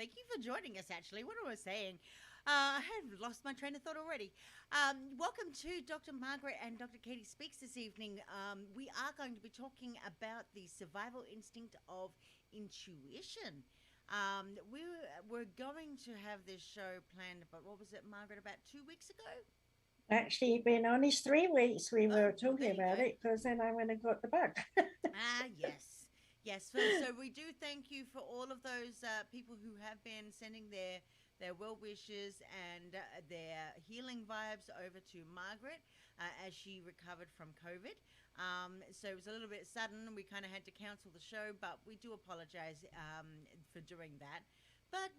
Thank you for joining us, actually. What I was saying, I had lost my train of thought already. Welcome to Dr. Margaret and Dr. Katie Speaks this evening. We are going to be talking about the survival instinct of intuition. We were going to have this show planned, but what was it, Margaret, about 2 weeks ago? Actually, been only 3 weeks we were Oh, well, talking there you about go. it because then I went and got the bug. Ah, yes. Yes. So we do thank you for all of those people who have been sending their well wishes and their healing vibes over to Margaret as she recovered from COVID. So it was a little bit sudden. We kind of had to cancel the show, but we do apologize for doing that. But,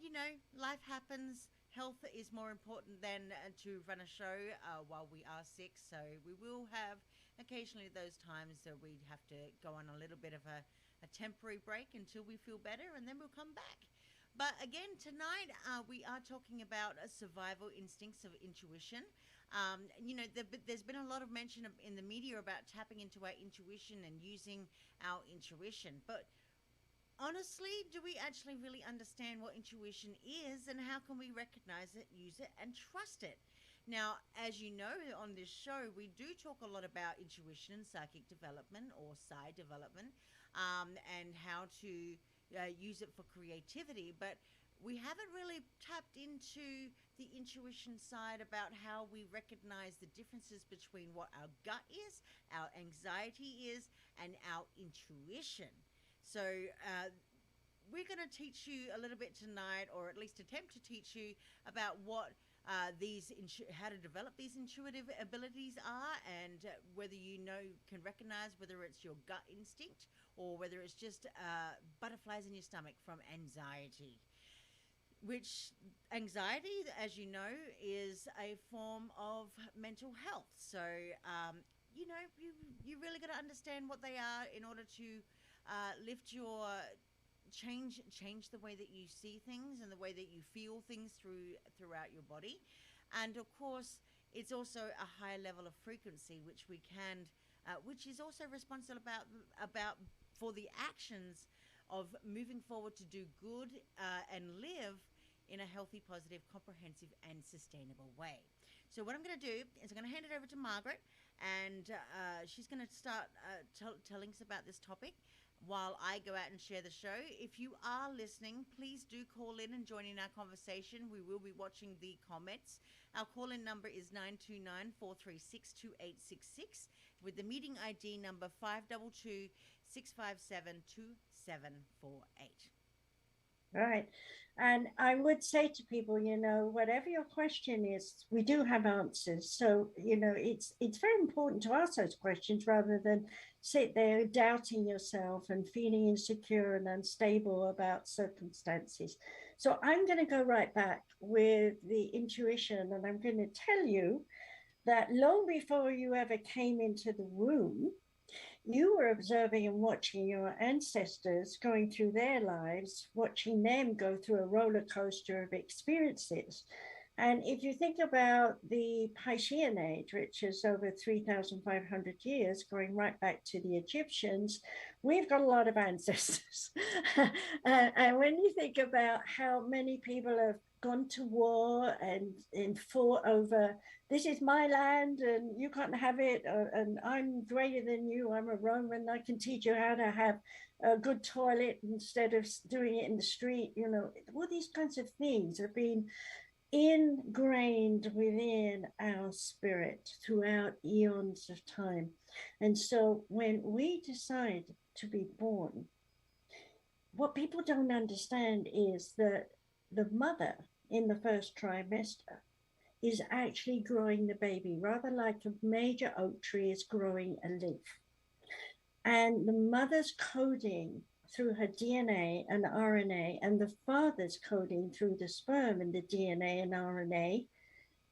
life happens. Health is more important than to run a show while we are sick. So we will have occasionally those times that we have to go on a little bit of a temporary break until we feel better, and then we'll come back. But again, tonight we are talking about survival instincts of intuition. There's been a lot of mention in the media about tapping into our intuition and using our intuition. But honestly, do we actually really understand what intuition is and how can we recognize it, use it, and trust it? Now, as you know, on this show, we do talk a lot about intuition and psychic development or psi development and how to use it for creativity. But we haven't really tapped into the intuition side about how we recognize the differences between what our gut is, our anxiety is, and our intuition. So, we're going to teach you a little bit tonight, or at least attempt to teach you about what how to develop these intuitive abilities are, and whether can recognize whether it's your gut instinct or whether it's just butterflies in your stomach from anxiety. Which anxiety, as you know, is a form of mental health. So, you really got to understand what they are in order to lift your change the way that you see things and the way that you feel things throughout your body. And of course, it's also a higher level of frequency which we can which is also responsible about for the actions of moving forward to do good and live in a healthy, positive, comprehensive, and sustainable way. So what I'm going to do is I'm going to hand it over to Margaret, and she's going to start telling us about this topic while I go out and share the show. If you are listening, please do call in and join in our conversation. We will be watching the comments. Our call-in number is 929-436-2866 with the meeting ID number 522-657-2748. Right. And I would say to people, whatever your question is, we do have answers. So, it's very important to ask those questions rather than sit there doubting yourself and feeling insecure and unstable about circumstances. So I'm going to go right back with the intuition, and I'm going to tell you that long before you ever came into the room, you were observing and watching your ancestors going through their lives, watching them go through a roller coaster of experiences. And if you think about the Piscean age, which is over 3,500 years, going right back to the Egyptians, we've got a lot of ancestors. And when you think about how many people have gone to war and fought over, this is my land and you can't have it, and I'm greater than you, I'm a Roman, I can teach you how to have a good toilet instead of doing it in the street, all these kinds of things have been ingrained within our spirit throughout eons of time. And so when we decide to be born, what people don't understand is that the mother in the first trimester is actually growing the baby, rather like a major oak tree is growing a leaf. And the mother's coding through her DNA and RNA, and the father's coding through the sperm and the DNA and RNA,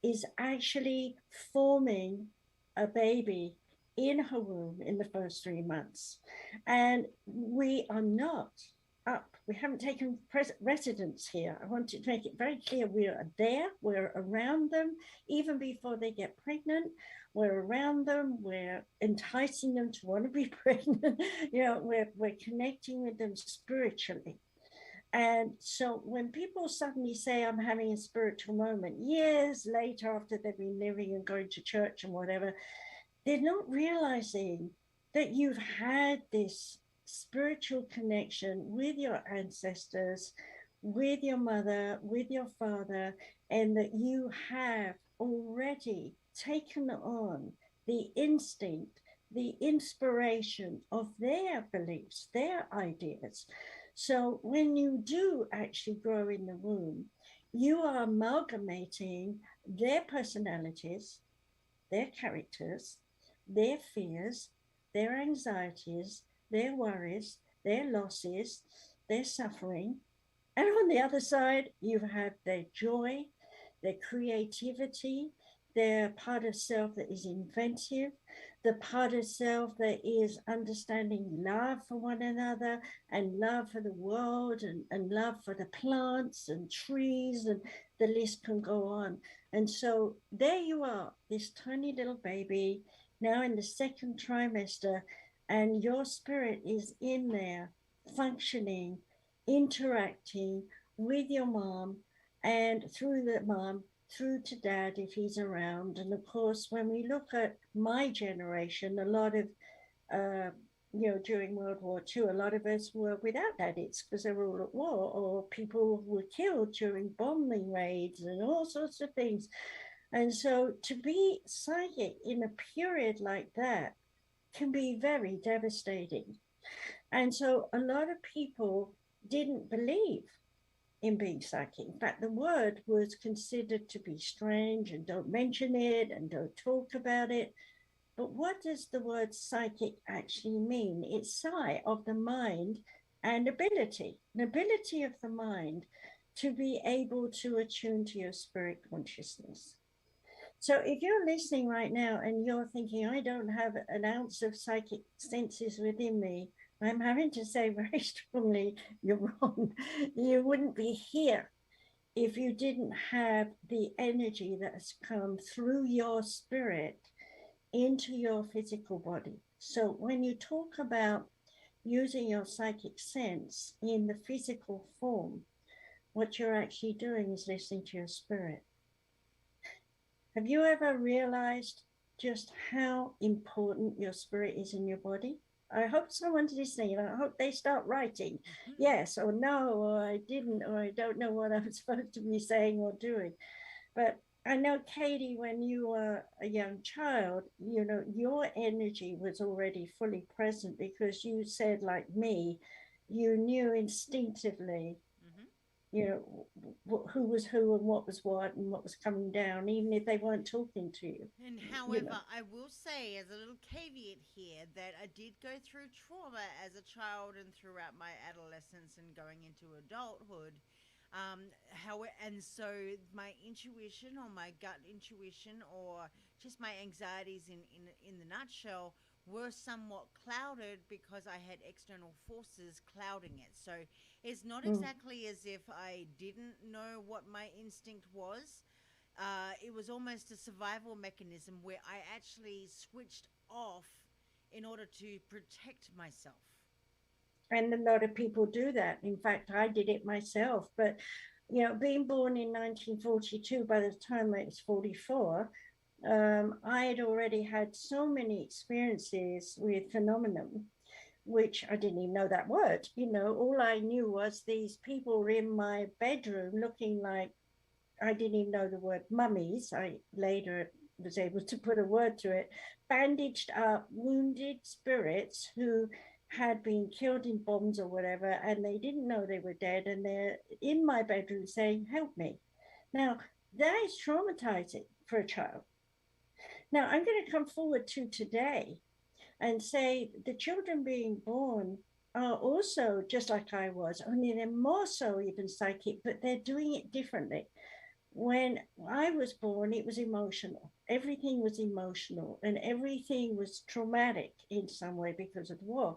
is actually forming a baby in her womb in the first 3 months. And we are not up. We haven't taken residence here. I want to make it very clear we are there, we're around them, even before they get pregnant. We're around them, we're enticing them to want to be pregnant. We're connecting with them spiritually. And so when people suddenly say, I'm having a spiritual moment, years later, after they've been living and going to church and whatever, they're not realizing that you've had this spiritual connection with your ancestors, with your mother, with your father, and that you have already taken on the instinct, the inspiration of their beliefs, their ideas. So when you do actually grow in the womb, you are amalgamating their personalities, their characters, their fears, their anxieties, their worries, their losses, their suffering. And on the other side, you have their joy, their creativity, their part of self that is inventive, the part of self that is understanding love for one another and love for the world and love for the plants and trees, and the list can go on. And so there you are, this tiny little baby, now in the second trimester, and your spirit is in there functioning, interacting with your mom, and through the mom, through to dad if he's around. And of course, when we look at my generation, a lot of, uh, during World War II, a lot of us were without daddies because they were all at war, or people were killed during bombing raids and all sorts of things. And so to be psychic in a period like that can be very devastating. And so a lot of people didn't believe in being psychic. In fact, the word was considered to be strange and don't mention it and don't talk about it. But what does the word psychic actually mean? It's psi of the mind and ability, an ability of the mind to be able to attune to your spirit consciousness. So if you're listening right now and you're thinking, I don't have an ounce of psychic senses within me, I'm having to say very strongly, you're wrong. You wouldn't be here if you didn't have the energy that has come through your spirit into your physical body. So when you talk about using your psychic sense in the physical form, what you're actually doing is listening to your spirit. Have you ever realized just how important your spirit is in your body? I hope someone's listening, and I hope they start writing yes or no, or I didn't, or I don't know what I'm supposed to be saying or doing. But I know, Katie, when you were a young child, your energy was already fully present because you said, like me, you knew instinctively, Mm-hmm. who was who and what was coming down, even if they weren't talking to you. And You know, however, I will say, as a little caveat here, that I did go through trauma as a child and throughout my adolescence and going into adulthood. And so my intuition, or my gut intuition, or just my anxieties in the nutshell, were somewhat clouded because I had external forces clouding it. So it's not mm. exactly as if I didn't know what my instinct was. It was almost a survival mechanism where I actually switched off in order to protect myself. And a lot of people do that. In fact, I did it myself. But being born in 1942, by the time I was 44, I had already had so many experiences with phenomenon, which I didn't even know that word. All I knew was these people were in my bedroom looking like, I didn't even know the word mummies. I later was able to put a word to it. Bandaged up, wounded spirits who had been killed in bombs or whatever, and they didn't know they were dead, and they're in my bedroom saying, "Help me." Now, that is traumatizing for a child. Now, I'm going to come forward to today and say the children being born are also just like I was, only they're more so even psychic, but they're doing it differently. When I was born, it was emotional. Everything was emotional and everything was traumatic in some way because of the war.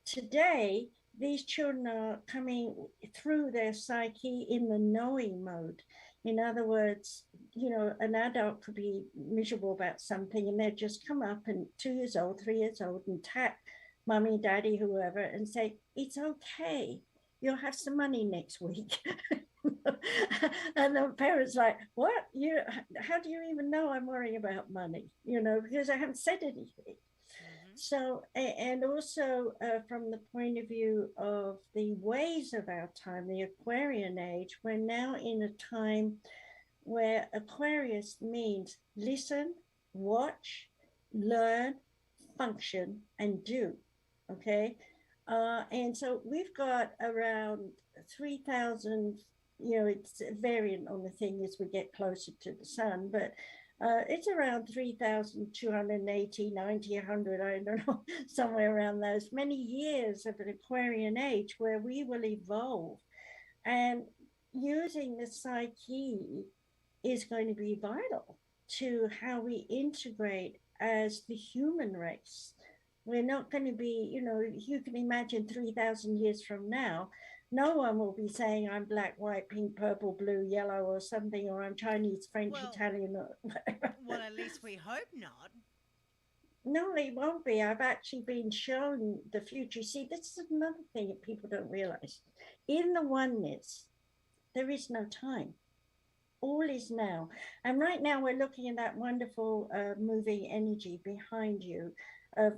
Today, these children are coming through their psyche in the knowing mode. In other words, an adult could be miserable about something and they'd just come up and 2 years old, 3 years old, and tap mommy, daddy, whoever, and say, it's okay. you'll have some money next week. And the parents like, what? You, how do you even know I'm worrying about money? Because I haven't said anything. Mm-hmm. So, and also from the point of view of the ways of our time, the Aquarian age, we're now in a time where Aquarius means listen, watch, learn, function, and do. Okay. And so we've got around 3,000, it's variant on the thing as we get closer to the sun, but it's around 3,280, 90, 100, I don't know, somewhere around those many years of an Aquarian age where we will evolve. And using the psyche is going to be vital to how we integrate as the human race. We're not going to be, you can imagine 3,000 years from now, no one will be saying I'm black, white, pink, purple, blue, yellow, or something, or I'm Chinese, French, Well, Italian, or whatever. well, at least we hope not. No, it won't be. I've actually been shown the future. See, this is another thing that people don't realize. In the oneness, there is no time. All is now. And right now, we're looking at that wonderful moving energy behind you of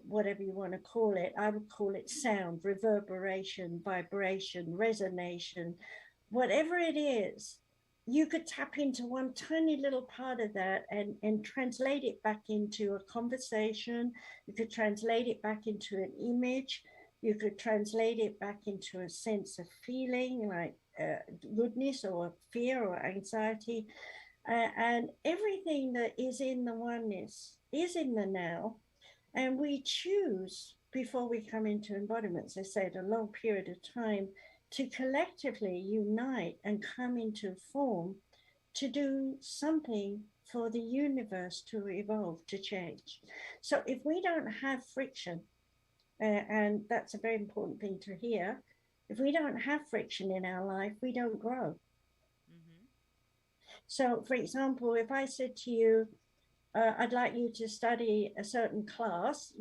whatever you want to call it. I would call it sound, reverberation, vibration, resonation, whatever it is. You could tap into one tiny little part of that and translate it back into a conversation. You could translate it back into an image. You could translate it back into a sense of feeling like goodness or fear or anxiety. And everything that is in the oneness is in the now. And we choose before we come into embodiment, as I said, a long period of time to collectively unite and come into form to do something for the universe to evolve, to change. So if we don't have friction, and that's a very important thing to hear, if we don't have friction in our life, we don't grow. Mm-hmm. So, for example, if I said to you, I'd like you to study a certain class,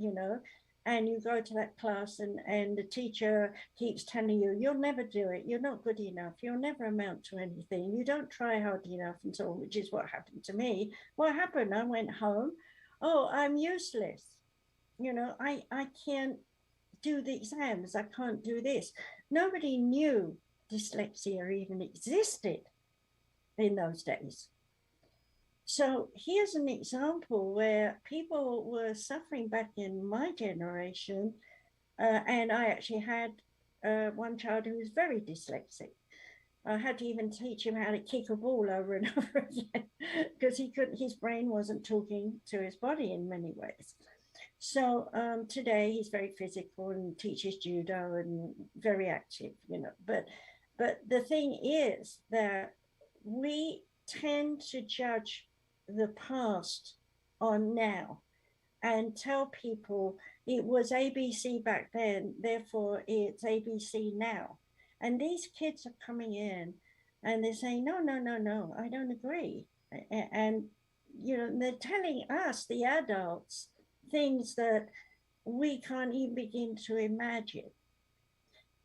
and you go to that class and the teacher keeps telling you, you'll never do it, you're not good enough, you'll never amount to anything, you don't try hard enough, and so on, which is what happened to me. What happened? I went home, oh, I'm useless. I can't do the exams, I can't do this. Nobody knew dyslexia even existed in those days. So here's an example where people were suffering back in my generation, and I actually had one child who was very dyslexic. I had to even teach him how to kick a ball over and over again because he couldn't. His brain wasn't talking to his body in many ways. So today he's very physical and teaches judo and very active, But the thing is that we tend to judge the past on now and tell people it was ABC back then, therefore it's ABC now. And these kids are coming in and they're saying, no, no, no, no, I don't agree. And, they're telling us, the adults, things that we can't even begin to imagine.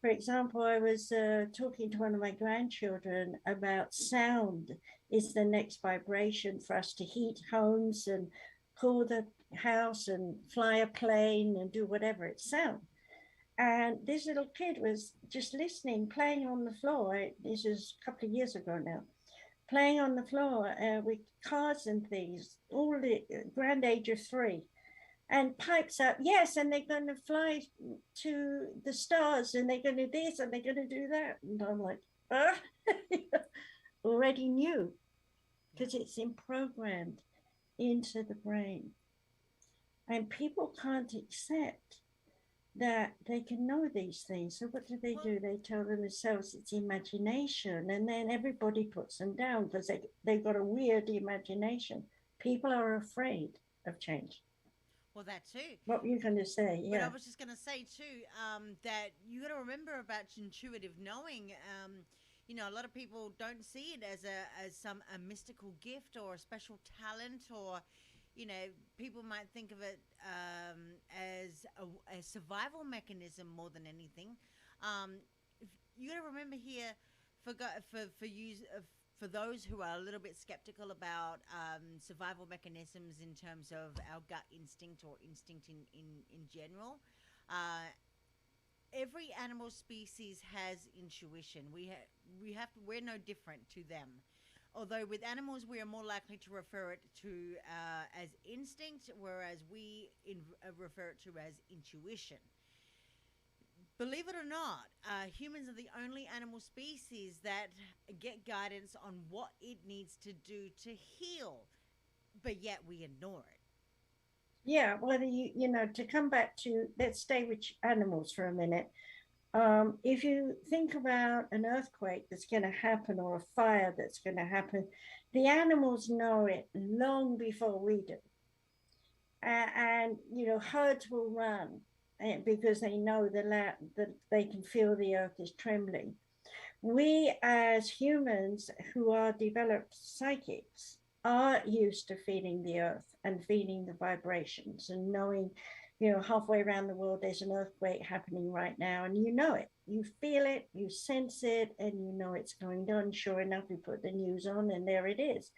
For example, I was talking to one of my grandchildren about sound is the next vibration for us to heat homes and cool the house and fly a plane and do whatever. It's sound. And this little kid was just listening, playing on the floor. This is a couple of years ago now, playing on the floor with cars and things, all the grand age of 3, and pipes up, yes, and they're going to fly to the stars and they're going to do this and they're going to do that. And I'm like, already knew, because it's programmed into the brain. And people can't accept that they can know these things. So what do? They tell themselves it's imagination, and then everybody puts them down because they've got a weird imagination. People are afraid of change. Well, that too. What were you going to say? But I Yeah. was just going to say too that you got to remember about intuitive knowing. A lot of people don't see it as a mystical gift or a special talent, or people might think of it as a survival mechanism more than anything. you got to remember here for those who are a little bit skeptical about survival mechanisms in terms of our gut instinct or instinct in general. Every animal species has intuition. We're no different to them. Although with animals we are more likely to refer it to as instinct, whereas refer it to as intuition. Believe it or not, humans are the only animal species that get guidance on what it needs to do to heal, but yet we ignore it. Yeah, well, you know, to come back to, let's stay with animals for a minute. If you think about an earthquake that's going to happen or a fire that's going to happen, the animals know it long before we do. And you know, herds will run because they know that they can feel the earth is trembling. We as humans who are developed psychics are used to feeling the earth and feeling the vibrations and knowing, you know, halfway around the world there's an earthquake happening right now, and you know it, you feel it, you sense it, and you know it's going on. Sure enough, you put the news on and there it is.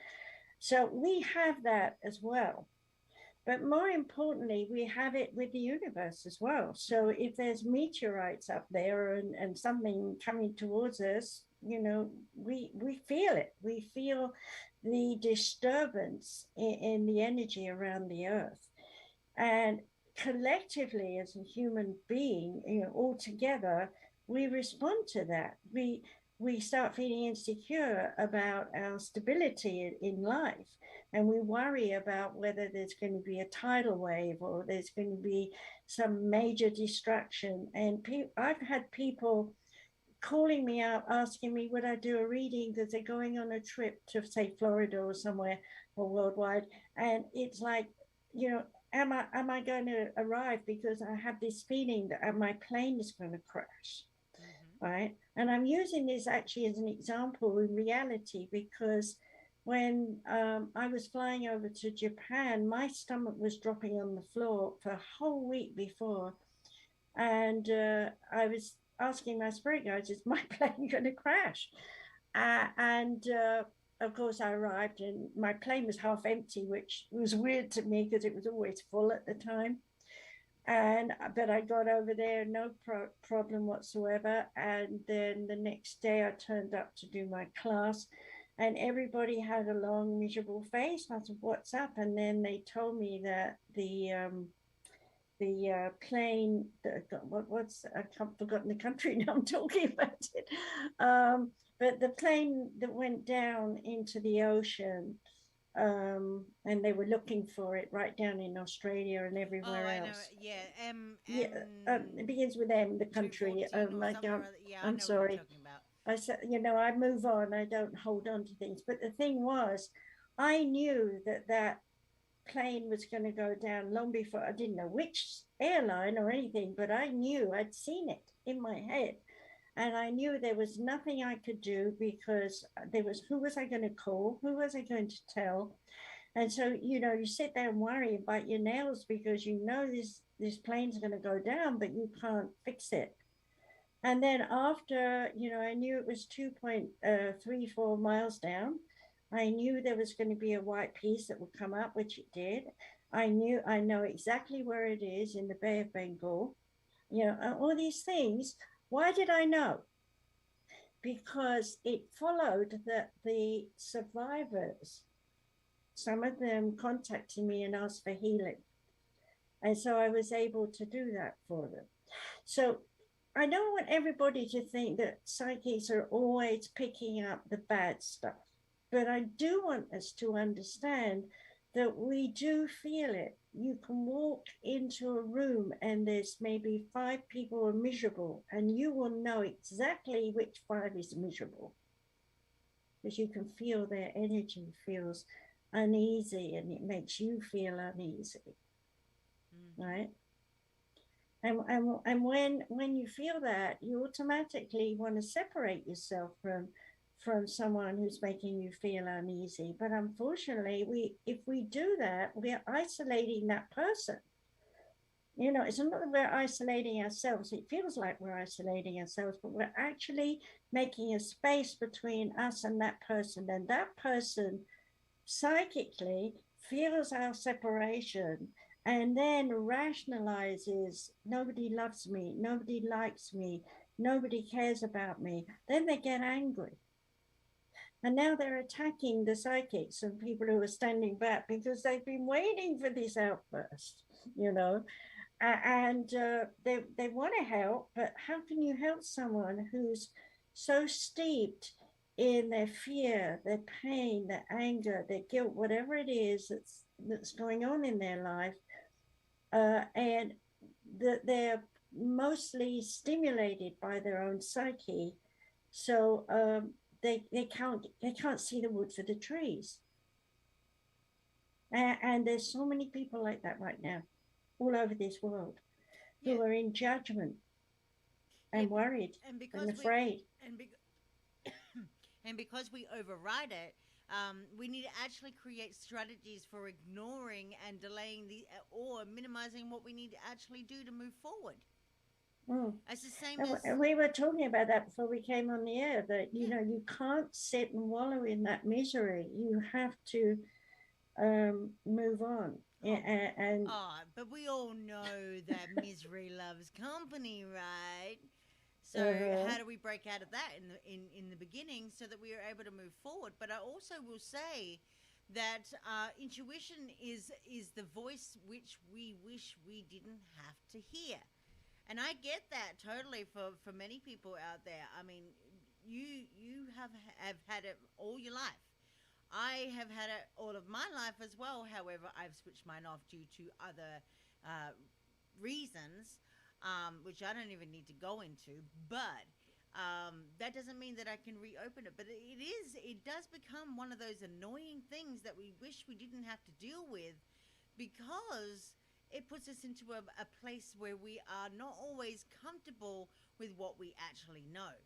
So we have that as well. But more importantly, we have it with the universe as well. So if there's meteorites up there and something coming towards us, you know, we feel it. We feel the disturbance in the energy around the earth. And collectively, as a human being, you know, all together, we respond to that. We start feeling insecure about our stability in life, and we worry about whether there's going to be a tidal wave or there's going to be some major distraction. And I've had people calling me up asking me would I do a reading because they're going on a trip to, say, Florida or somewhere, or worldwide, and it's like, you know, am I going to arrive, because I have this feeling that my plane is going to crash. Right. And I'm using this actually as an example in reality, because when I was flying over to Japan, my stomach was dropping on the floor for a whole week before. And I was asking my spirit guides, is my plane going to crash? And of course, I arrived and my plane was half empty, which was weird to me because it was always full at the time. But I got over there, no problem whatsoever. And then the next day I turned up to do my class, and everybody had a long miserable face. I said, what's up? And then they told me that the plane, I've forgotten the country now, I'm talking about it, but the plane that went down into the ocean, and they were looking for it right down in Australia and everywhere else. Yeah, Yeah, it begins with M, the country. I don't. Yeah, I I'm know what you're sorry. talking about. I said, you know, I move on. I don't hold on to things. But the thing was, I knew that plane was going to go down long before. I didn't know which airline or anything, but I knew, I'd seen it in my head. And I knew there was nothing I could do, because who was I going to call? Who was I going to tell? And so, you know, you sit there and worry and bite your nails because you know this plane's going to go down, but you can't fix it. And then after, you know, I knew it was 2.34 miles down. I knew there was going to be a white piece that would come up, which it did. I know exactly where it is in the Bay of Bengal. You know, all these things. Why did I know? Because it followed that the survivors, some of them contacted me and asked for healing. And so I was able to do that for them. So I don't want everybody to think that psychics are always picking up the bad stuff, but I do want us to understand that we do feel it. You can walk into a room and there's maybe 5 people who are miserable, and you will know exactly which 5 is miserable, because you can feel their energy feels uneasy and it makes you feel uneasy, right? And when you feel that, you automatically want to separate yourself from someone who's making you feel uneasy. But unfortunately, if we do that, we are isolating that person. It's not that we're isolating ourselves. It feels like we're isolating ourselves, but we're actually making a space between us and that person psychically feels our separation and then rationalizes, nobody loves me, nobody likes me, nobody cares about me. Then they get angry. And now they're attacking the psychics and people who are standing back because they've been waiting for this outburst, you know. And they want to help, but how can you help someone who's so steeped in their fear, their pain, their anger, their guilt, whatever it is that's going on in their life, and that they're mostly stimulated by their own psyche, so they can't see the wood for the trees, and there's so many people like that right now all over this world Yeah, who are in judgment yeah, and worried and and because we afraid. and be, and because we override it, we need to actually create strategies for ignoring and delaying or minimizing what we need to actually do to move forward. Mm. It's the same And as we were talking about that before we came on the air, that yeah. you can't sit and wallow in that misery. You have to move on. Oh, And but we all know that misery loves company, right? So uh, how do we break out of that in the beginning so that we are able to move forward? But I also will say that intuition is the voice which we wish we didn't have to hear, and I get that totally for many people out there. I mean, you have had it all your life. I have had it all of my life as well. However, I've switched mine off due to other uh, reasons, which I don't even need to go into. But that doesn't mean that I can reopen it. But it does become one of those annoying things that we wish we didn't have to deal with, because it puts us into a place where we are not always comfortable with what we actually know.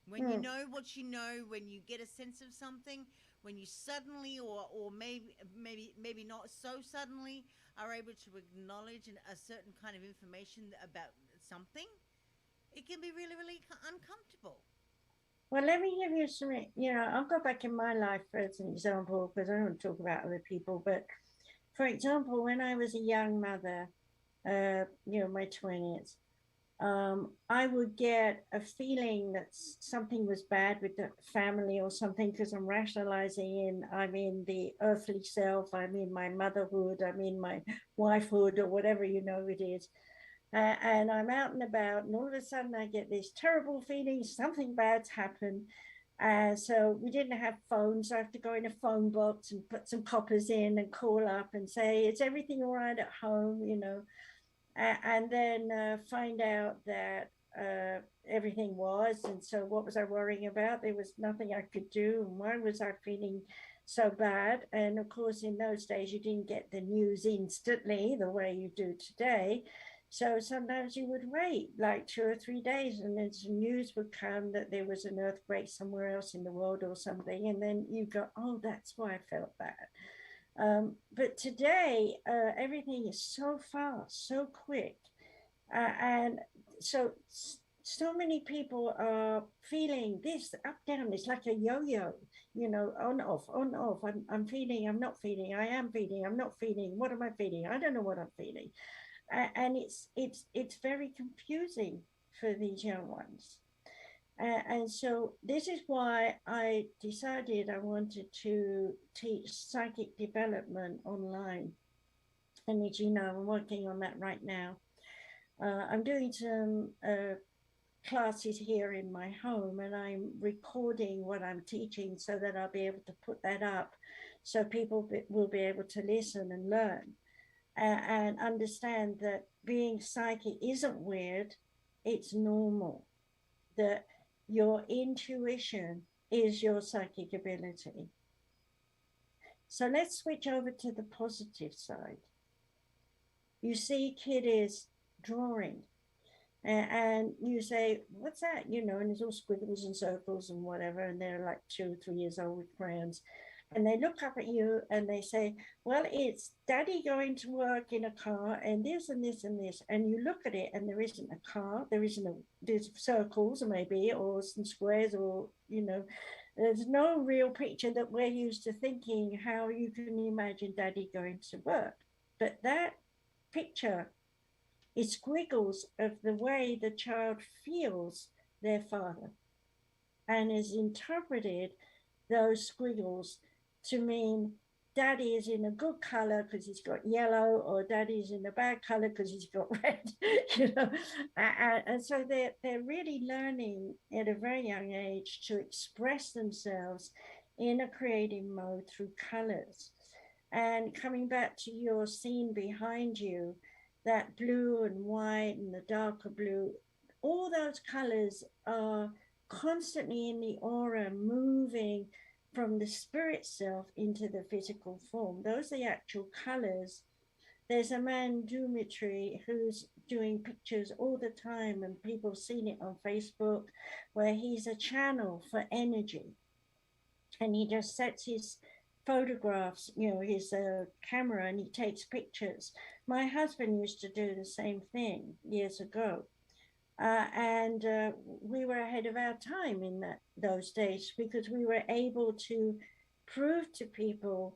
When you mm, know what you know, when you get a sense of something, when you suddenly, or maybe not so suddenly, are able to acknowledge a certain kind of information about something, it can be really, really uncomfortable. well, let me give you some. I'll go back in my life as an example because I don't talk about other people. But for example, when I was a young mother, my 20s, I would get a feeling that something was bad with the family or something because I'm rationalizing I'm in the earthly self, I'm in my motherhood, I'm in my wifehood, or whatever it is. And I'm out and about, and all of a sudden I get this terrible feeling something bad's happened. So we didn't have phones. So I have to go in a phone box and put some coppers in and call up and say, is everything all right at home? And then find out that everything was. And so, what was I worrying about? There was nothing I could do. And why was I feeling so bad? And of course, in those days, you didn't get the news instantly the way you do today. So sometimes you would wait like 2 or 3 days, and then some news would come that there was an earthquake somewhere else in the world or something. And then you go, oh, that's why I felt bad. But today, everything is so fast, so quick, and so many people are feeling this up down. It's like a yo-yo, on off, on off. I'm feeling. I'm not feeling. I am feeling. I'm not feeling. What am I feeling? I don't know what I'm feeling, and it's very confusing for these young ones. And so this is why I decided I wanted to teach psychic development online. And as you know, I'm working on that right now. I'm doing some classes here in my home, and I'm recording what I'm teaching so that I'll be able to put that up so people will be able to listen and learn and understand that being psychic isn't weird, it's normal. That your intuition is your psychic ability. So let's switch over to the positive side. You see kiddies drawing, and you say, what's that? And it's all squiggles and circles and whatever, and they're like 2 or 3 years old with crayons. and they look up at you and they say, well, it's daddy going to work in a car and this and this and this. And you look at it and there isn't a car, there's circles maybe, or some squares, or, there's no real picture that we're used to thinking how you can imagine daddy going to work. But that picture is squiggles of the way the child feels their father, and is interpreted those squiggles to mean daddy is in a good color because he's got yellow, or daddy is in a bad color because he's got red. And so they're really learning at a very young age to express themselves in a creative mode through colors. And coming back to your scene behind you, that blue and white and the darker blue, all those colors are constantly in the aura, moving from the spirit self into the physical form. Those are the actual colors. There's a man, Dumitry, who's doing pictures all the time, and people have seen it on Facebook, where he's a channel for energy. And he just sets his photographs, his camera, and he takes pictures. My husband used to do the same thing years ago. And we were ahead of our time in those days, because we were able to prove to people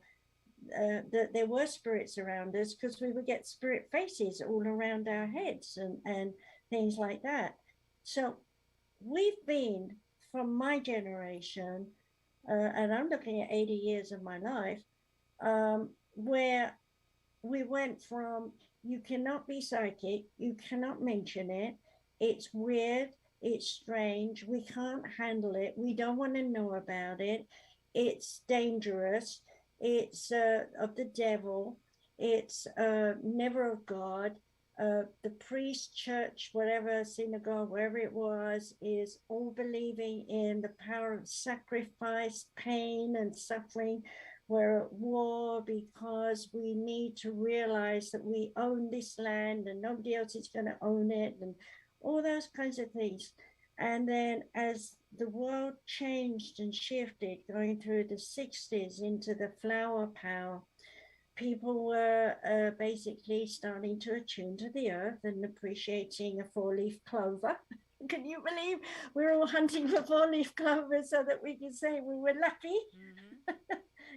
that there were spirits around us, because we would get spirit faces all around our heads and things like that. So we've been, from my generation, and I'm looking at 80 years of my life, where we went from, you cannot be psychic, you cannot mention it, it's weird, it's strange, we can't handle it, we don't want to know about it, it's dangerous, it's of the devil, it's never of God. The priest, church, whatever, synagogue, wherever it was, is all believing in the power of sacrifice, pain and suffering. We're at war because we need to realize that we own this land and nobody else is going to own it, and all those kinds of things. And then as the world changed and shifted, going through the 60s into the flower power, people were basically starting to attune to the earth and appreciating a four-leaf clover. Can you believe we're all hunting for four-leaf clover so that we can say we were lucky?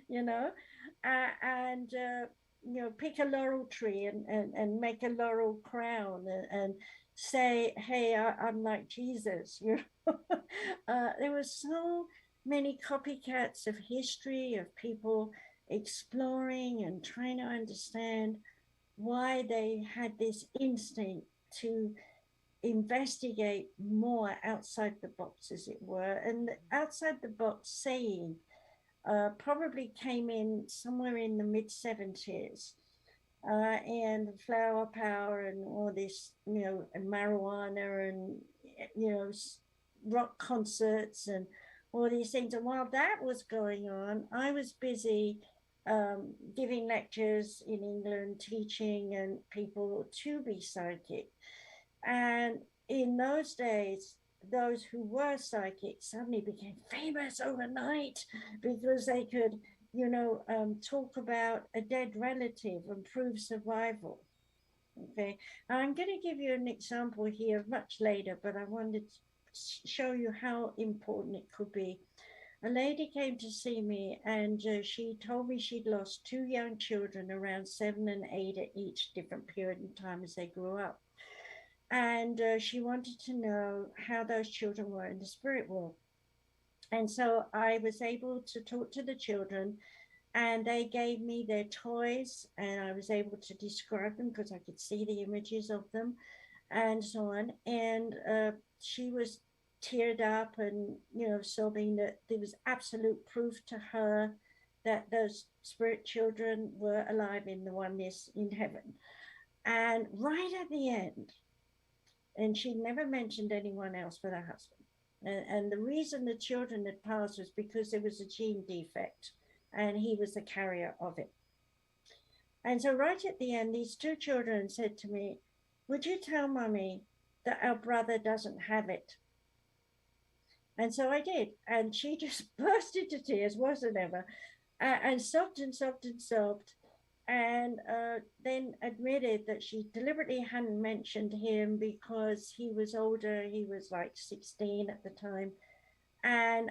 And pick a laurel tree and make a laurel crown and say, hey, I'm like Jesus. There were so many copycats of history, of people exploring and trying to understand why they had this instinct to investigate more outside the box, as it were. And the outside the box saying probably came in somewhere in the mid-70s. And flower power and all this, and marijuana and, rock concerts and all these things. And while that was going on, I was busy giving lectures in England, teaching and people to be psychic. And in those days, those who were psychic suddenly became famous overnight because they could, talk about a dead relative and prove survival. Okay, I'm going to give you an example here much later, but I wanted to show you how important it could be. A lady came to see me, and she told me she'd lost two young children around 7 and 8 at each different period in time as they grew up. And she wanted to know how those children were in the spirit world. And so I was able to talk to the children, and they gave me their toys, and I was able to describe them because I could see the images of them and so on. And she was teared up and, sobbing that there was absolute proof to her that those spirit children were alive in the oneness in heaven. And right at the end, and she never mentioned anyone else but her husband. And the reason the children had passed was because there was a gene defect and he was the carrier of it. And so right at the end, these two children said to me, would you tell Mummy that our brother doesn't have it? And so I did. And she just burst into tears, worse than ever. and sobbed and sobbed and sobbed, and then admitted that she deliberately hadn't mentioned him because he was older. He was like 16 at the time, and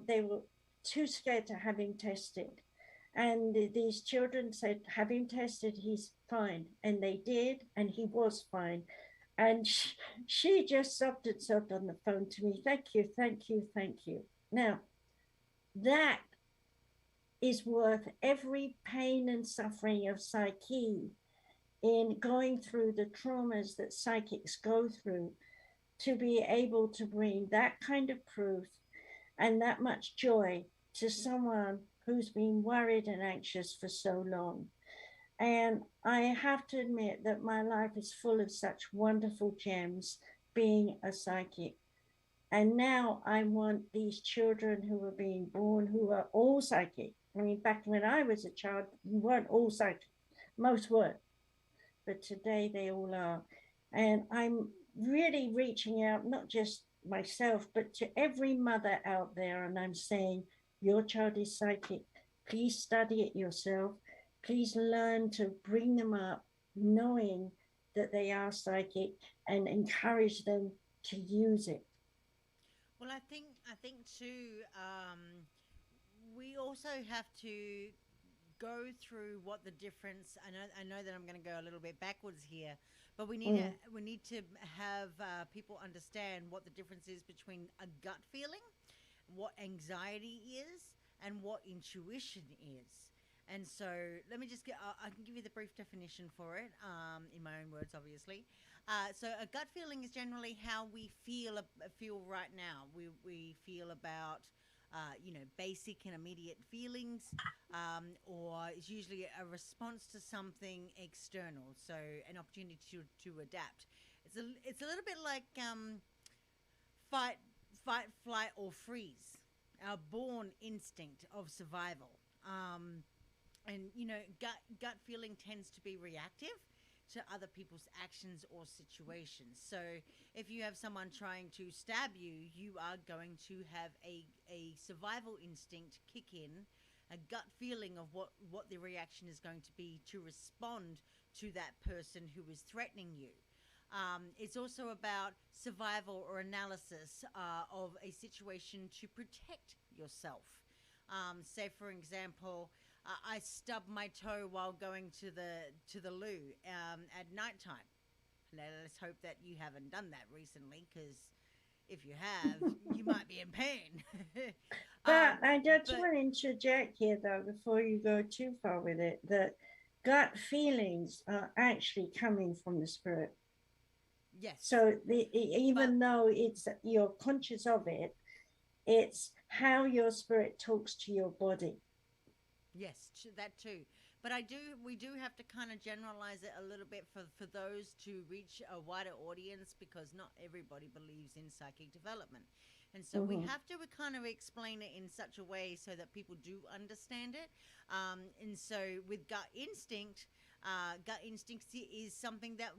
they were too scared to have him tested. And these children said, "Have him tested, he's fine." And they did, and he was fine. And she just sobbed and sobbed on the phone to me. "Thank you, thank you, thank you." Now, that is worth every pain and suffering of psyche in going through the traumas that psychics go through to be able to bring that kind of proof and that much joy to someone who's been worried and anxious for so long. And I have to admit that my life is full of such wonderful gems being a psychic. And now I want these children who are being born who are all psychic. I mean, back when I was a child, we weren't all psychic, most weren't, but today they all are. And I'm really reaching out, not just myself, but to every mother out there. And I'm saying, your child is psychic. Please study it yourself. Please learn to bring them up knowing that they are psychic and encourage them to use it. Well, I think too. We also have to go through what the difference. I know that I'm going to go a little bit backwards here, but Mm, we need to have people understand what the difference is between a gut feeling, what anxiety is, and what intuition is. And so let me just get. I can give you the brief definition for it in my own words, obviously. So a gut feeling is generally how we feel right now. We feel about basic and immediate feelings, or it's usually a response to something external. So an opportunity to adapt. It's a little bit like fight, flight, or freeze. Our born instinct of survival. And gut feeling tends to be reactive to other people's actions or situations. So if you have someone trying to stab you, you are going to have a survival instinct kick in, a gut feeling of what the reaction is going to be to respond to that person who is threatening you. It's also about survival or analysis of a situation to protect yourself. Say, for example, I stubbed my toe while going to the loo at nighttime. Let's hope that you haven't done that recently, because if you have, you might be in pain. But I just But want to interject here, though, before you go too far with it, that gut feelings are actually coming from the spirit. yes, So but even though it's you're conscious of it, it's how your spirit talks to your body. yes, that too. But we do have to kind of generalize it a little bit for those to reach a wider audience, because not everybody believes in psychic development. And so we Mm-hmm. have to kind of explain it in such a way so that people do understand it. And so with gut instinct is something that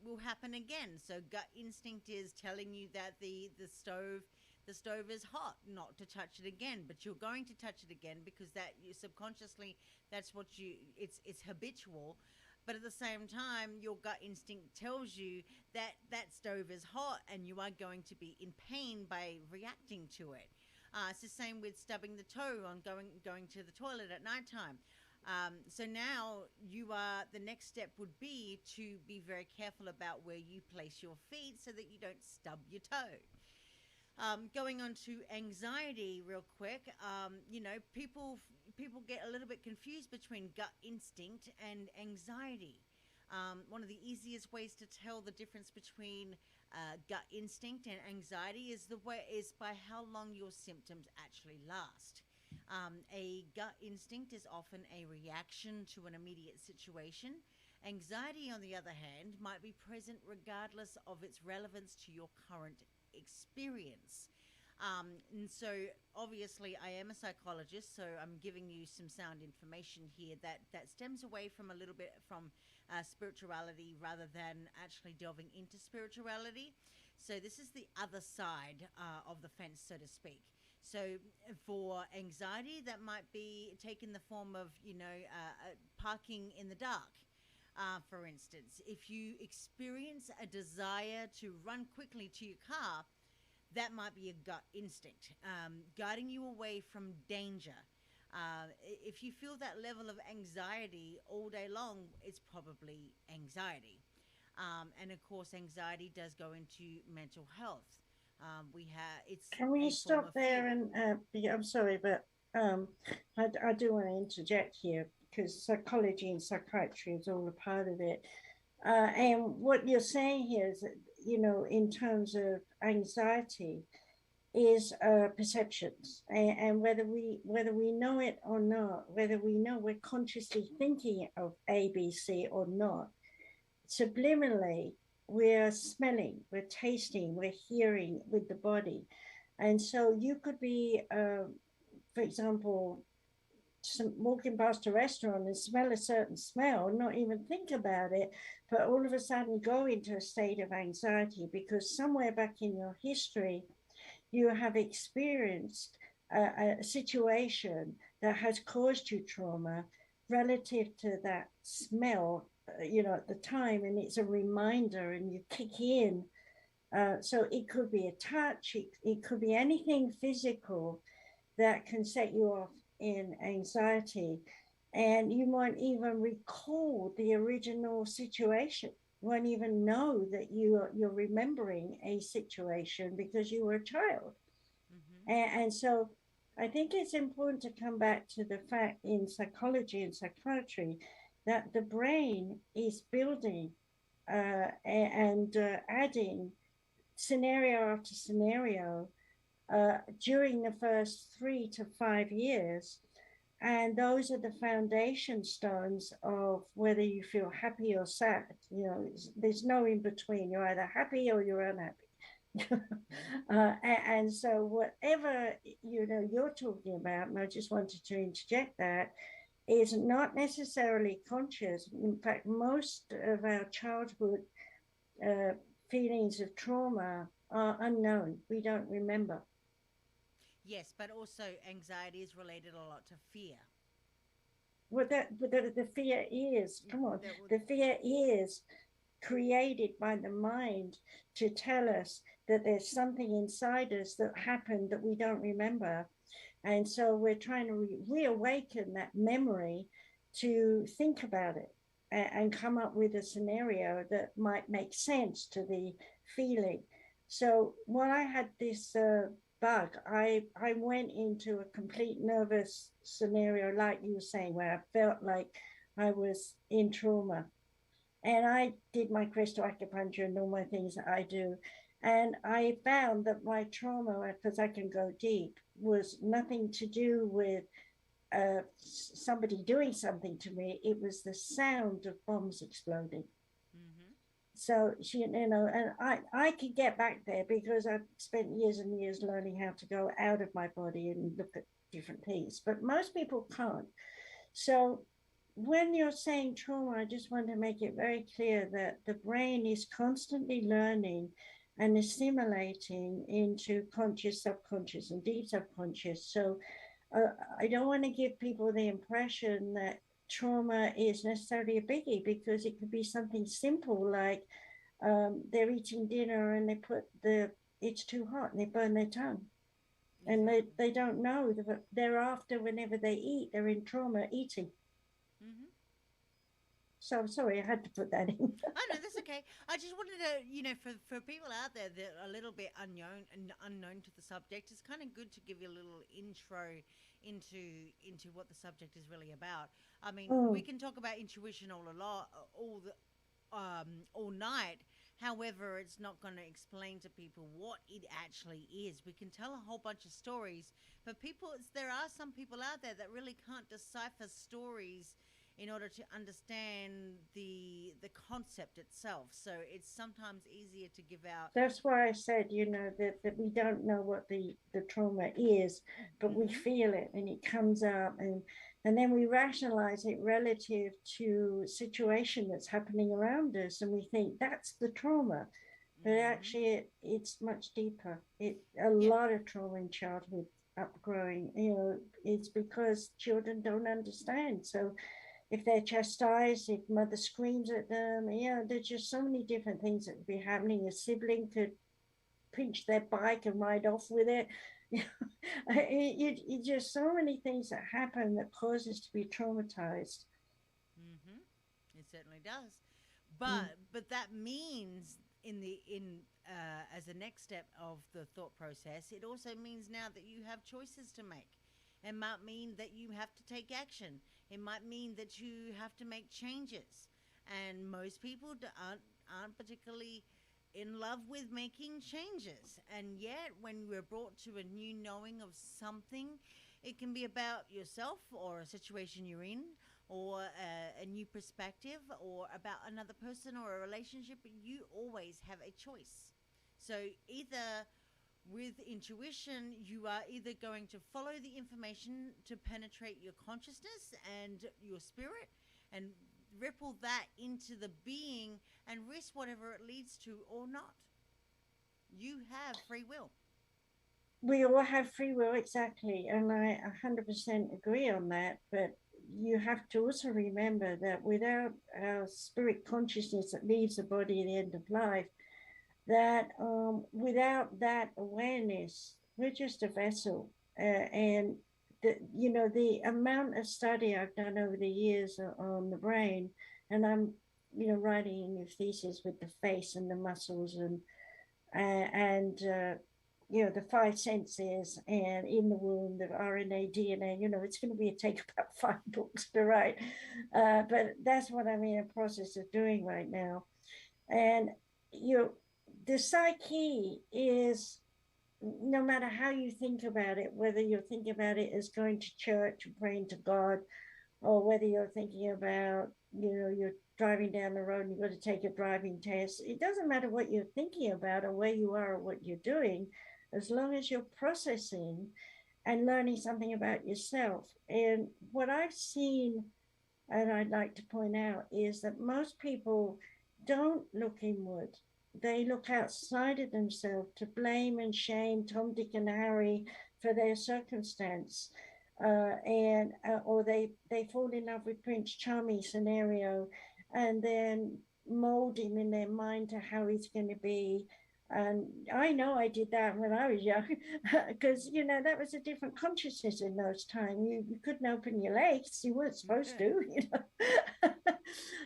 will happen again. So gut instinct is telling you that the stove is hot, not to touch it again, but you're going to touch it again because that you subconsciously, that's what you it's habitual. But at the same time, your gut instinct tells you that that stove is hot and you are going to be in pain by reacting to it. It's the same with stubbing the toe on going to the toilet at nighttime. So now the next step would be to be very careful about where you place your feet so that you don't stub your toe. Going on to anxiety real quick, people get a little bit confused between gut instinct and anxiety. One of the easiest ways to tell the difference between gut instinct and anxiety is by how long your symptoms actually last. A gut instinct is often a reaction to an immediate situation. Anxiety, on the other hand, might be present regardless of its relevance to your current experience. And so, obviously, I am a psychologist, so I'm giving you some sound information here that stems away from a little bit from spirituality rather than actually delving into spirituality. So, this is the other side of the fence, so to speak. So for anxiety, that might be taken the form of, parking in the dark. For instance, if you experience a desire to run quickly to your car, that might be a gut instinct guiding you away from danger. If you feel that level of anxiety all day long, it's probably anxiety. And of course, anxiety does go into mental health. We have it's Can we a form stop of there? fear. And I'm sorry, but um, I do want to interject here because psychology and psychiatry is all a part of it. And what you're saying here is that, in terms of anxiety, is perceptions, and whether we know it or not, whether we know we're consciously thinking of A, B, C or not, subliminally we're smelling, we're tasting, we're hearing with the body. And so you could be, for example, walking past a restaurant and smell a certain smell, not even think about it, but all of a sudden go into a state of anxiety because somewhere back in your history, you have experienced a situation that has caused you trauma relative to that smell, at the time, and it's a reminder and you kick in. So it could be a touch, it could be anything physical that can set you off in anxiety. And you won't even recall the original situation. You won't even know that you're remembering a situation because you were a child. Hmm. And so I think it's important to come back to the fact in psychology and psychiatry that the brain is building and adding scenario after scenario during the first 3 to 5 years. And those are the foundation stones of whether you feel happy or sad. There's no in between. You're either happy or you're unhappy. And so whatever you're talking about, and I just wanted to interject that, is not necessarily conscious. In fact, most of our childhood uh, feelings of trauma are unknown. We don't remember. Yes, but also anxiety is related a lot to fear. What the fear is, come on, That would, the fear is created by the mind to tell us that there's something inside us that happened that we don't remember. And so we're trying to reawaken that memory to think about it and come up with a scenario that might make sense to the feeling. So when I had this bug, I went into a complete nervous scenario, like you were saying, where I felt like I was in trauma. And I did my crystal acupuncture and all my things that I do. And I found that my trauma, because I can go deep, was nothing to do with somebody doing something to me. It was the sound of bombs exploding. mm-hmm. So and I could get back there because I've spent years and years learning how to go out of my body and look at different things, but most people can't. So when you're saying trauma, I just want to make it very clear that the brain is constantly learning and assimilating into conscious, subconscious, and deep subconscious. So I don't want to give people the impression that trauma is necessarily a biggie, because it could be something simple like they're eating dinner and they put it's too hot and they burn their tongue. And Exactly. they don't know that thereafter, whenever they eat, they're in trauma eating. Mm-hmm. So I'm sorry, I had to put that in. Oh no, that's okay. I just wanted to, for people out there that are a little bit unknown to the subject, it's kind of good to give you a little intro into what the subject is really about. I mean, we Mm, can talk about intuition all night. However, it's not going to explain to people what it actually is. We can tell a whole bunch of stories, but there are some people out there that really can't decipher stories in order to understand the concept itself. So it's sometimes easier to give out. that's why I said, that we don't know what the trauma is, but we Mm-hmm. feel it and it comes up, and then we rationalize it relative to a situation that's happening around us, and we think that's the trauma. But Mm-hmm. actually, it's much deeper. A Yeah. lot of trauma in childhood. upgrowing. It's because children don't understand. So if they're chastised, if mother screams at them, there's just so many different things that could be happening. A sibling could pinch their bike and ride off with it. It just so many things that happen that cause us to be traumatized. Mm-hmm. It certainly does. Mm. But that means in as a next step of the thought process, it also means now that you have choices to make. It might mean that you have to take action. It might mean that you have to make changes. And most people aren't particularly in love with making changes. And yet, when we're brought to a new knowing of something, it can be about yourself or a situation you're in, or a new perspective, or about another person or a relationship. You always have a choice. So, either with intuition, you are either going to follow the information to penetrate your consciousness and your spirit and ripple that into the being and risk whatever it leads to, or not. You have free will. We all have free will, exactly, and I 100% agree on that. But you have to also remember that without our spirit consciousness that leaves the body at the end of life, that without that awareness, we're just a vessel. And the amount of study I've done over the years on the brain, and I'm writing a new thesis with the face and the muscles and the five senses and in the womb, the RNA, DNA. It's going to take about 5 books to write, but that's what I'm in a process of doing right now. And you know, the psyche is, no matter how you think about it, whether you're thinking about it as going to church, praying to God, or whether you're thinking about, you're driving down the road and you've got to take a driving test. It doesn't matter what you're thinking about or where you are or what you're doing, as long as you're processing and learning something about yourself. And what I've seen, and I'd like to point out, is that most people don't look inward. They look outside of themselves to blame and shame Tom, Dick, and Harry for their circumstance. And or they fall in love with Prince Charming scenario, and then mold him in their mind to how he's going to be. And I know I did that when I was young, because that was a different consciousness in those times. You couldn't open your legs; you weren't supposed to,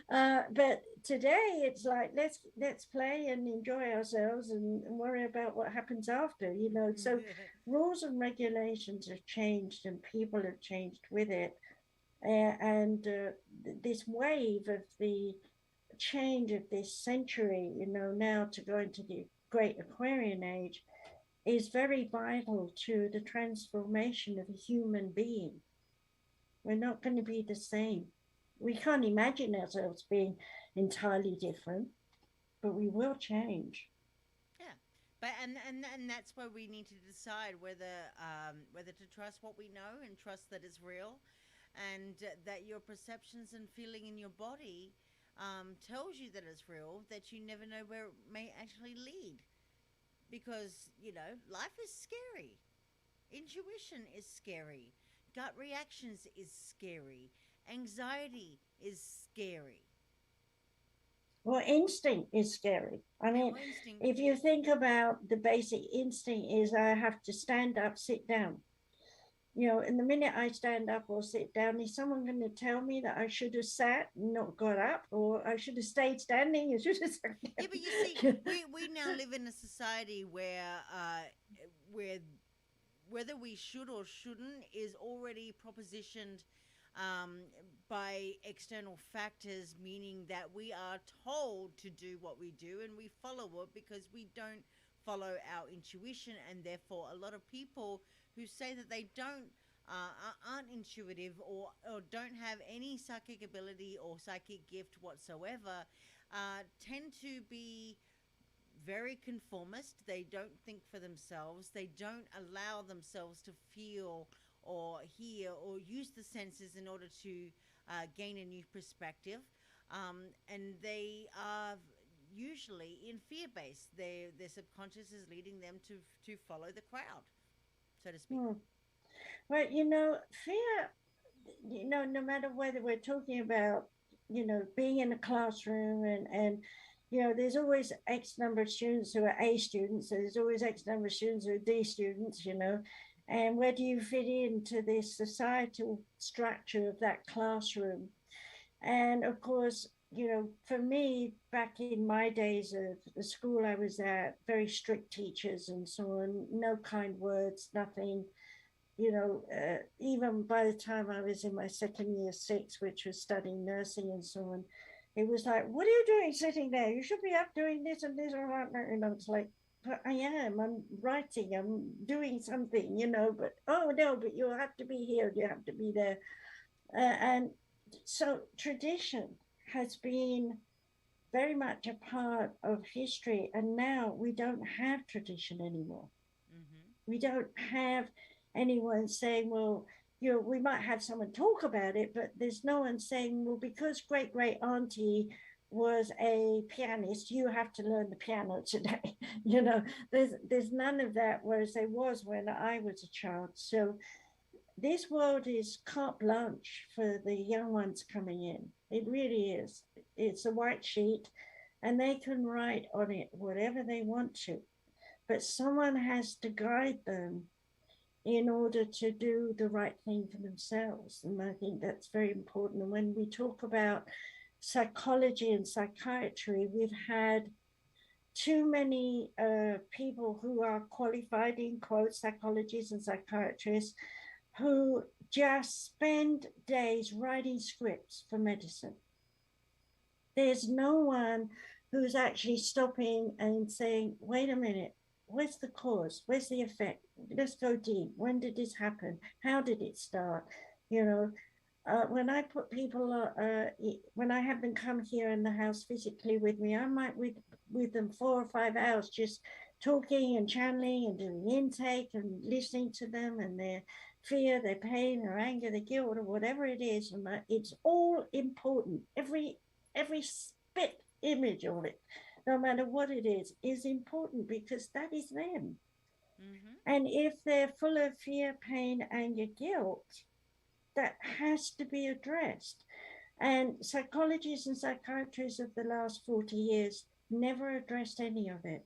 but today it's like let's play and enjoy ourselves and worry about what happens after. So rules and regulations have changed and people have changed with it, and this wave of the change of this century, now to go into the great Aquarian age, is very vital to the transformation of a human being. We're not going to be the same. We can't imagine ourselves being entirely different, but we will change. Yeah, but and that's where we need to decide whether to trust what we know and trust that it's real, and that your perceptions and feeling in your body tells you that it's real. That you never know where it may actually lead, because life is scary. Intuition is scary. Gut reactions is scary. Anxiety is scary. Well, instinct is scary. I mean, Our instinct. if you think about the basic instinct is I have to stand up, sit down. And the minute I stand up or sit down, is someone going to tell me that I should have sat and not got up, or I should have stayed standing and should have sat Yeah, but you see, down? we now live in a society where whether we should or shouldn't is already propositioned um, by external factors, meaning that we are told to do what we do and we follow it because we don't follow our intuition. And therefore, a lot of people who say that they aren't intuitive, or don't have any psychic ability or psychic gift whatsoever, tend to be very conformist. They don't think for themselves. They don't allow themselves to feel or hear or use the senses in order to gain a new perspective. And they are usually in fear based. Their subconscious is leading them to follow the crowd, so to speak. Hmm. But fear, no matter whether we're talking about, being in a classroom and there's always X number of students who are A students, so there's always X number of students who are D students, and where do you fit into this societal structure of that classroom? And of course, for me, back in my days of the school I was at, very strict teachers and so on, no kind words, nothing. Even by the time I was in my second year six, which was studying nursing and so on, it was like, what are you doing sitting there? You should be up doing this and this and that. And I was like, but I am, I'm writing, I'm doing something, but oh no, but you have to be here, you have to be there. And so tradition has been very much a part of history. And now we don't have tradition anymore. Mm-hmm. We don't have anyone saying, well, we might have someone talk about it, but there's no one saying, well, because great great auntie was a pianist, you have to learn the piano today. There's none of that, whereas there was when I was a child. So this world is carte blanche for the young ones coming in. It really is. It's a white sheet, and they can write on it whatever they want to, but someone has to guide them in order to do the right thing for themselves. And I think that's very important. And when we talk about psychology and psychiatry, we've had too many people who are qualified, in quotes, psychologists and psychiatrists, who just spend days writing scripts for medicine. There's no one who's actually stopping and saying, wait a minute, where's the cause? Where's the effect? Let's go deep. When did this happen? How did it start? When I put people, when I have them come here in the house physically with me, I might with them 4 or 5 hours just talking and channeling and doing intake and listening to them and their fear, their pain, their anger, their guilt, or whatever it is. And it's all important. Every spit image of it, no matter what it is important because that is them. Mm-hmm. And if they're full of fear, pain, anger, guilt, that has to be addressed. And psychologists and psychiatrists of the last 40 years never addressed any of it.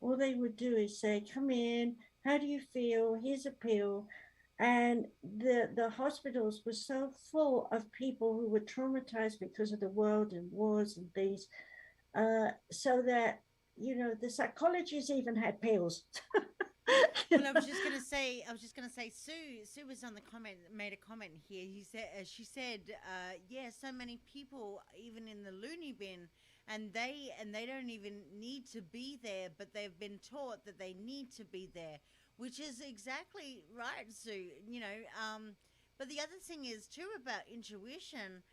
All they would do is say, come in, how do you feel? Here's a pill. And the hospitals were so full of people who were traumatized because of the world and wars and things, so that the psychologists even had pills. Well, I was just gonna say, Sue was on the comment, made a comment here. She said, yeah, so many people, even in the loony bin, and they don't even need to be there, but they've been taught that they need to be there, which is exactly right, Sue. But the other thing is too about intuition.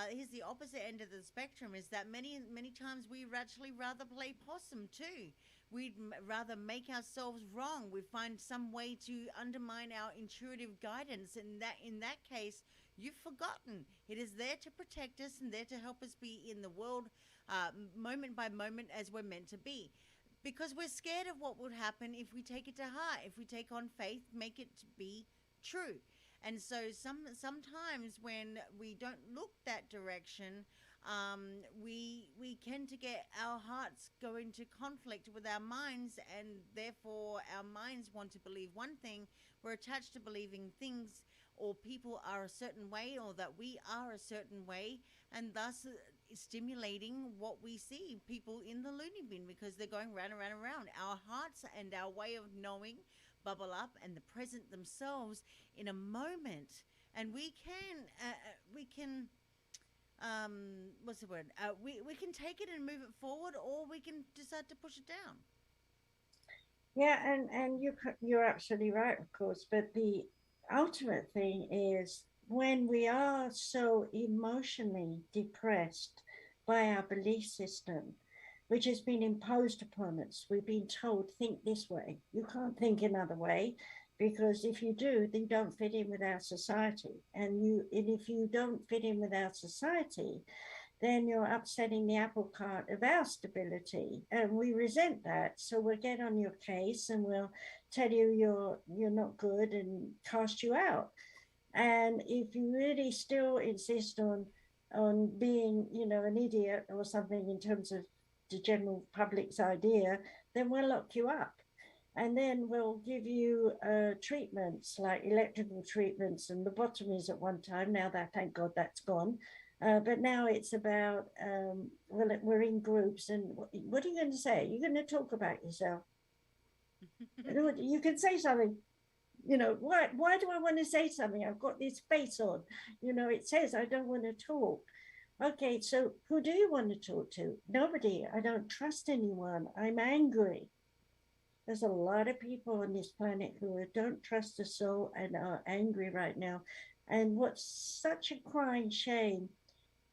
Here's the opposite end of the spectrum: is that many times we actually rather play possum too. We'd rather make ourselves wrong. We find some way to undermine our intuitive guidance. And in that case, you've forgotten. It is there to protect us and there to help us be in the world moment by moment as we're meant to be. Because we're scared of what would happen if we take it to heart, if we take on faith, make it to be true. And so sometimes when we don't look that direction, we tend to get our hearts go into conflict with our minds, and therefore our minds want to believe one thing. We're attached to believing things or people are a certain way, or that we are a certain way, and thus stimulating what we see, people in the loony bin, because they're going round and round and round. Our hearts and our way of knowing bubble up and the present themselves in a moment, and we can what's the word? We can take it and move it forward, or we can decide to push it down. Yeah, and you're absolutely right, of course. But the ultimate thing is when we are so emotionally depressed by our belief system, which has been imposed upon us. We've been told, think this way. You can't think another way, because if you do, then you don't fit in with our society. And if you don't fit in with our society, then you're upsetting the apple cart of our stability, and we resent that. So we'll get on your case and we'll tell you you're not good and cast you out. And if you really still insist on being, an idiot or something in terms of the general public's idea, then we'll lock you up. And then we'll give you treatments like electrical treatments and lobotomies at one time. Now that, thank God, that's gone. But now it's about, well, we're in groups. And what are you going to say? You're going to talk about yourself. You can say something. Why do I want to say something? I've got this face on. It says I don't want to talk. Okay, so who do you want to talk to? Nobody. I don't trust anyone. I'm angry. There's a lot of people on this planet who don't trust the soul and are angry right now. And what's such a crying shame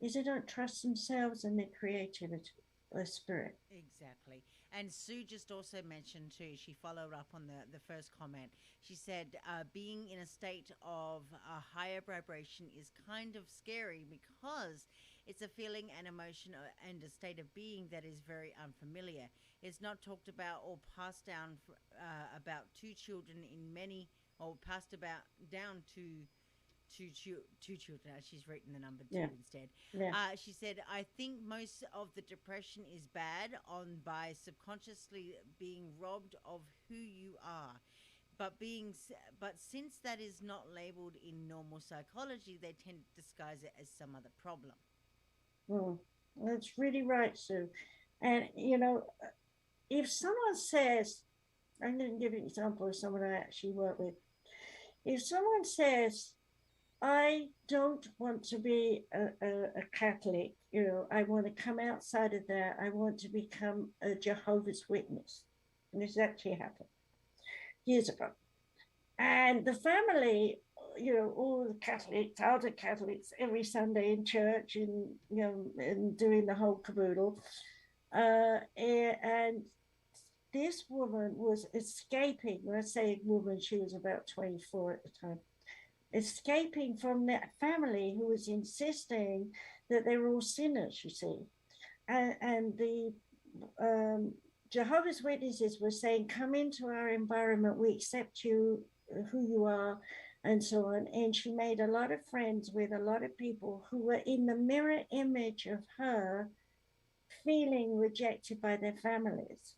is they don't trust themselves and their creativity or spirit. Exactly. And Sue just also mentioned too, she followed up on the first comment. She said, being in a state of a higher vibration is kind of scary because it's a feeling and emotion and a state of being that is very unfamiliar. It's not talked about or passed down about two children in many, or passed about down to two children. She's written the number two Yeah. instead. Yeah. She said, I think most of the depression is bad on by subconsciously being robbed of who you are. But since that is not labeled in normal psychology, they tend to disguise it as some other problem. Mm, that's really right, Sue. And, if someone says, I'm going to give you an example of someone I actually work with. If someone says, I don't want to be a Catholic, I want to come outside of that. I want to become a Jehovah's Witness. And this actually happened years ago. And the family, all the Catholics, elder Catholics, every Sunday in church and doing the whole caboodle. And this woman was escaping. When I say woman, she was about 24 at the time, escaping from that family who was insisting that they were all sinners, you see. And the Jehovah's Witnesses were saying, come into our environment, we accept you, who you are, and so on. And she made a lot of friends with a lot of people who were in the mirror image of her, feeling rejected by their families.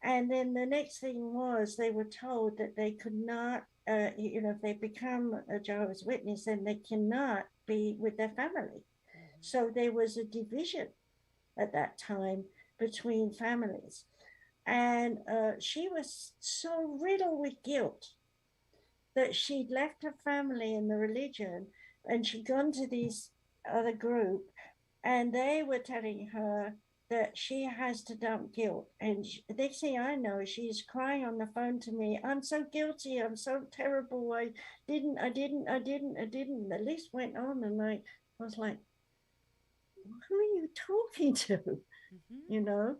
And then the next thing was they were told that they could not, if they become a Jehovah's Witness, then they cannot be with their family. Mm-hmm. So there was a division at that time between families. And she was so riddled with guilt that she'd left her family and the religion and she'd gone to this other group, and they were telling her that she has to dump guilt. And next thing I know, she's crying on the phone to me, I'm so guilty, I'm so terrible, I didn't. The list went on, and I was like, who are you talking to? Mm-hmm.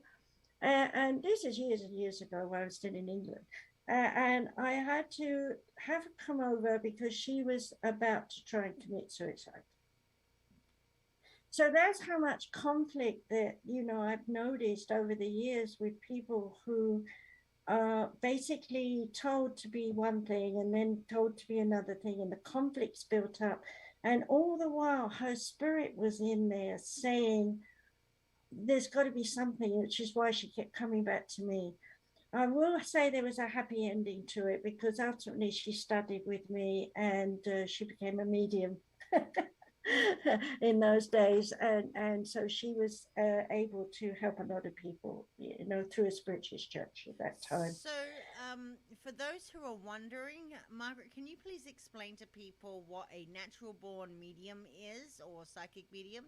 And this is years and years ago when I was still in England. And I had to have her come over because she was about to try and commit suicide. So that's how much conflict that, I've noticed over the years with people who are basically told to be one thing and then told to be another thing, and the conflicts built up. And all the while, her spirit was in there saying, there's got to be something, which is why she kept coming back to me. I will say there was a happy ending to it because ultimately she studied with me and she became a medium in those days. And so she was able to help a lot of people, through a spiritual church at that time. So, for those who are wondering, Margaret, can you please explain to people what a natural born medium is, or psychic medium?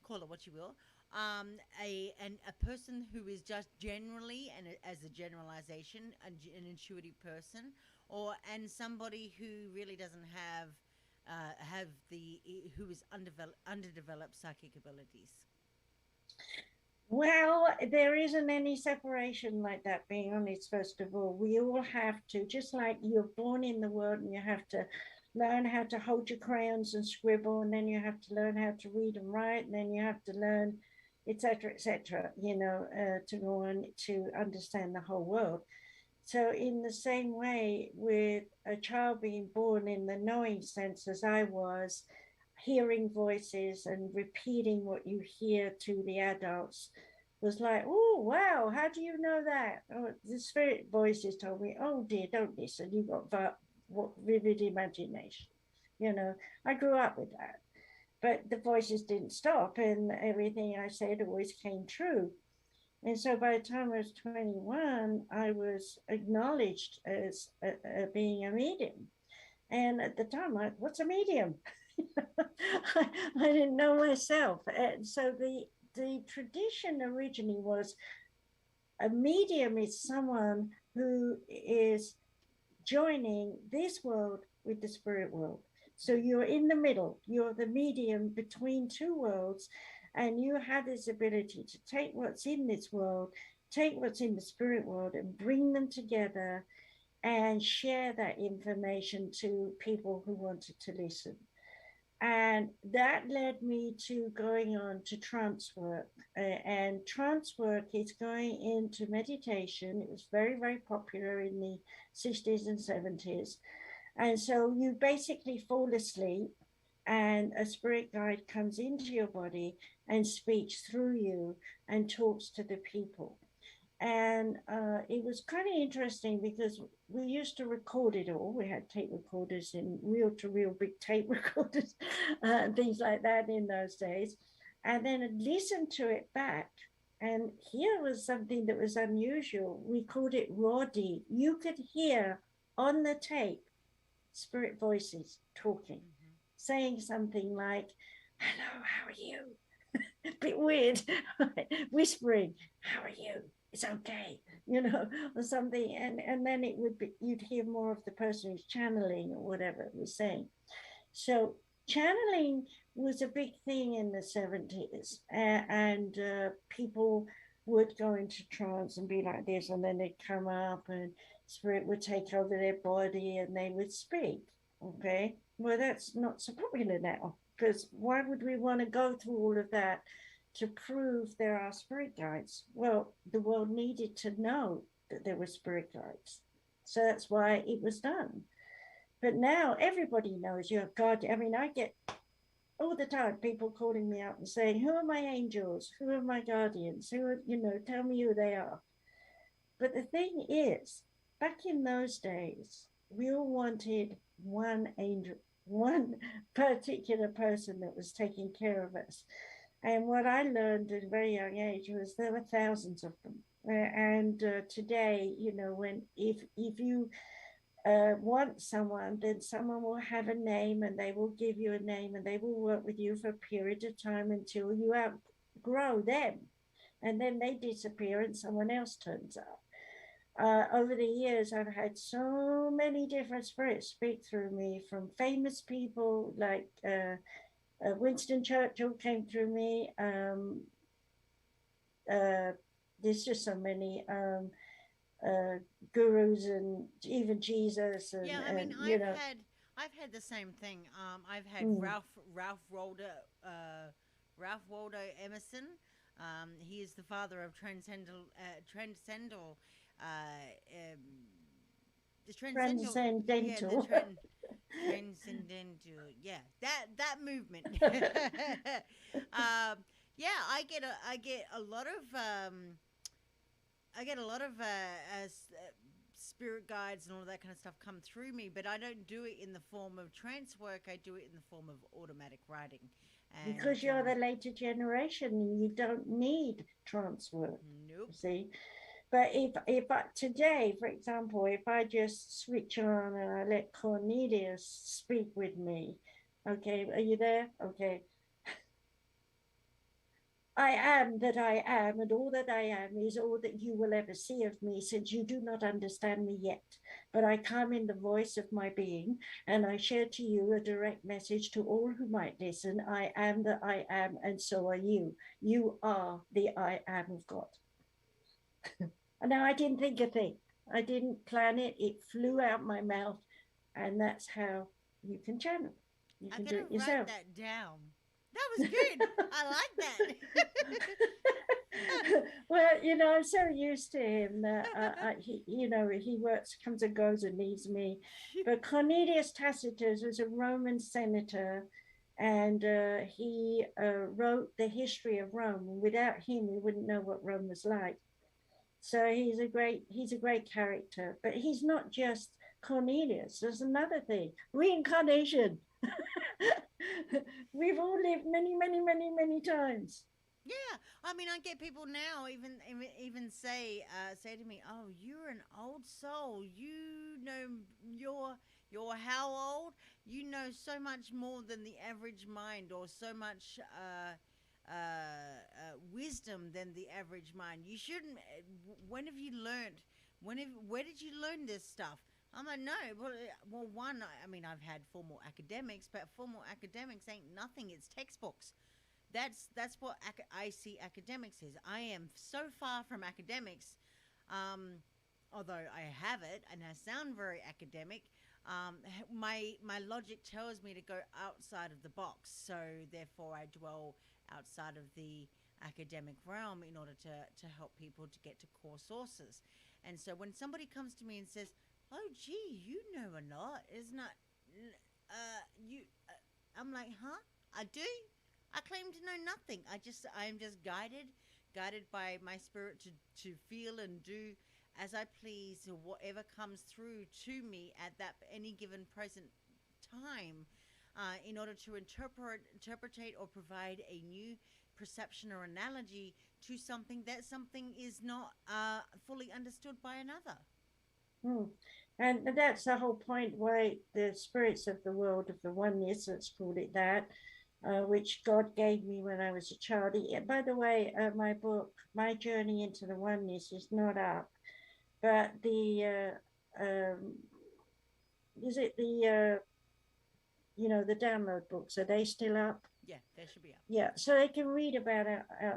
Call it what you will. A person who is just generally, and as a generalization, an intuitive person, and somebody who really doesn't have who is underdeveloped psychic abilities. Well, there isn't any separation like that, being honest. First of all, we all have to, just like you're born in the world and you have to learn how to hold your crayons and scribble, and then you have to learn how to read and write, and then you have to learn, etc., to go on to understand the whole world. So, in the same way, with a child being born in the knowing sense, as I was, hearing voices and repeating what you hear to the adults was like, oh, wow, how do you know that? Oh, the spirit voices told me, oh, dear, don't listen. You've got what vivid imagination. I grew up with that. But the voices didn't stop, and everything I said always came true. And so by the time I was 21, I was acknowledged as being a medium. And at the time, what's a medium? I didn't know myself. And so the tradition originally was a medium is someone who is joining this world with the spirit world. So you're in the middle, you're the medium between two worlds, and you have this ability to take what's in this world, take what's in the spirit world, and bring them together and share that information to people who wanted to listen. And that led me to going on to trance work. And trance work is going into meditation. It was very, very popular in the 60s and 70s. And so you basically fall asleep, and a spirit guide comes into your body and speaks through you and talks to the people. And it was kind of interesting because we used to record it all. We had tape recorders and reel to reel big tape recorders and things like that in those days. And then I'd listen to it back. And here was something that was unusual. We called it raw D. You could hear on the tape spirit voices talking, saying something like, hello, how are you? A bit weird, whispering, how are you? It's okay, or something. And then it would be, you'd hear more of the person who's channeling or whatever it was saying. So channeling was a big thing in the 70s, and people would go into trance and be like this, and then they'd come up and spirit would take over their body and they would speak. Okay, well, that's not so popular now, because why would we want to go through all of that to prove there are spirit guides? Well, the world needed to know that there were spirit guides. So that's why it was done. But now everybody knows you have God. I mean, I get all the time people calling me up and saying, who are my angels? Who are my guardians? Who are, tell me who they are. But the thing is, back in those days, we all wanted one angel, one particular person that was taking care of us. And what I learned at a very young age was there were thousands of them. And today, when if you want someone, then someone will have a name and they will give you a name and they will work with you for a period of time until you outgrow them. And then they disappear and someone else turns up. Over the years, I've had so many different spirits speak through me, from famous people like Winston Churchill came through me. There's just so many gurus, and even Jesus. And, Yeah, I mean, I've had the same thing. I've had Ralph Waldo Emerson. He is the father of transcendental, the transcendental, yeah, transcendental. transcendental, yeah, that movement. Yeah, I get a lot of spirit guides and all of that kind of stuff come through me, but I don't do it in the form of trance work. I do it in the form of automatic writing. And, because you're the later generation and you don't need trance work. Nope. See? But if today, for example, if I just switch on and I let Cornelius speak with me, okay, are you there? Okay. I am that I am, and all that I am is all that you will ever see of me, since you do not understand me yet. But I come in the voice of my being, and I share to you a direct message to all who might listen. I am that I am, and so are you. You are the I am of God. Now, I didn't think a thing. I didn't plan it. It flew out my mouth, and that's how you can channel. You I can do gotta it write yourself. that down. That was good. I like that. Well, I'm so used to him that he works, comes and goes and leaves me. But Cornelius Tacitus was a Roman senator, and he wrote the history of Rome. Without him, we wouldn't know what Rome was like. So he's a great character. But he's not just Cornelius. There's another thing: reincarnation. We've all lived many, many, many, many times. Yeah, I mean, I get people now even say to me, "Oh, you're an old soul. You're how old? You know so much more than the average mind, or so much wisdom than the average mind. You shouldn't. When have you learned? Where did you learn this stuff?" I'm like, no. Well, one. I mean, I've had formal academics, but formal academics ain't nothing. It's textbooks. That's what I see academics is. I am so far from academics, um, although I have it and I sound very academic. My logic tells me to go outside of the box, so therefore I dwell outside of the academic realm in order to help people to get to core sources. And so when somebody comes to me and says, "Oh, gee, you know a lot," is not you. I'm like, huh? I do. I claim to know nothing. I am just guided by my spirit to feel and do as I please, or whatever comes through to me at that any given present time, in order to interpretate or provide a new perception or analogy to something that something is not fully understood by another. Hmm. And that's the whole point why the spirits of the world of the oneness, let's call it that, which God gave me when I was a child. By the way, my book, My Journey into the Oneness, is not up, but is it the download books, are they still up? Yeah, that should be up. Yeah, so they can read about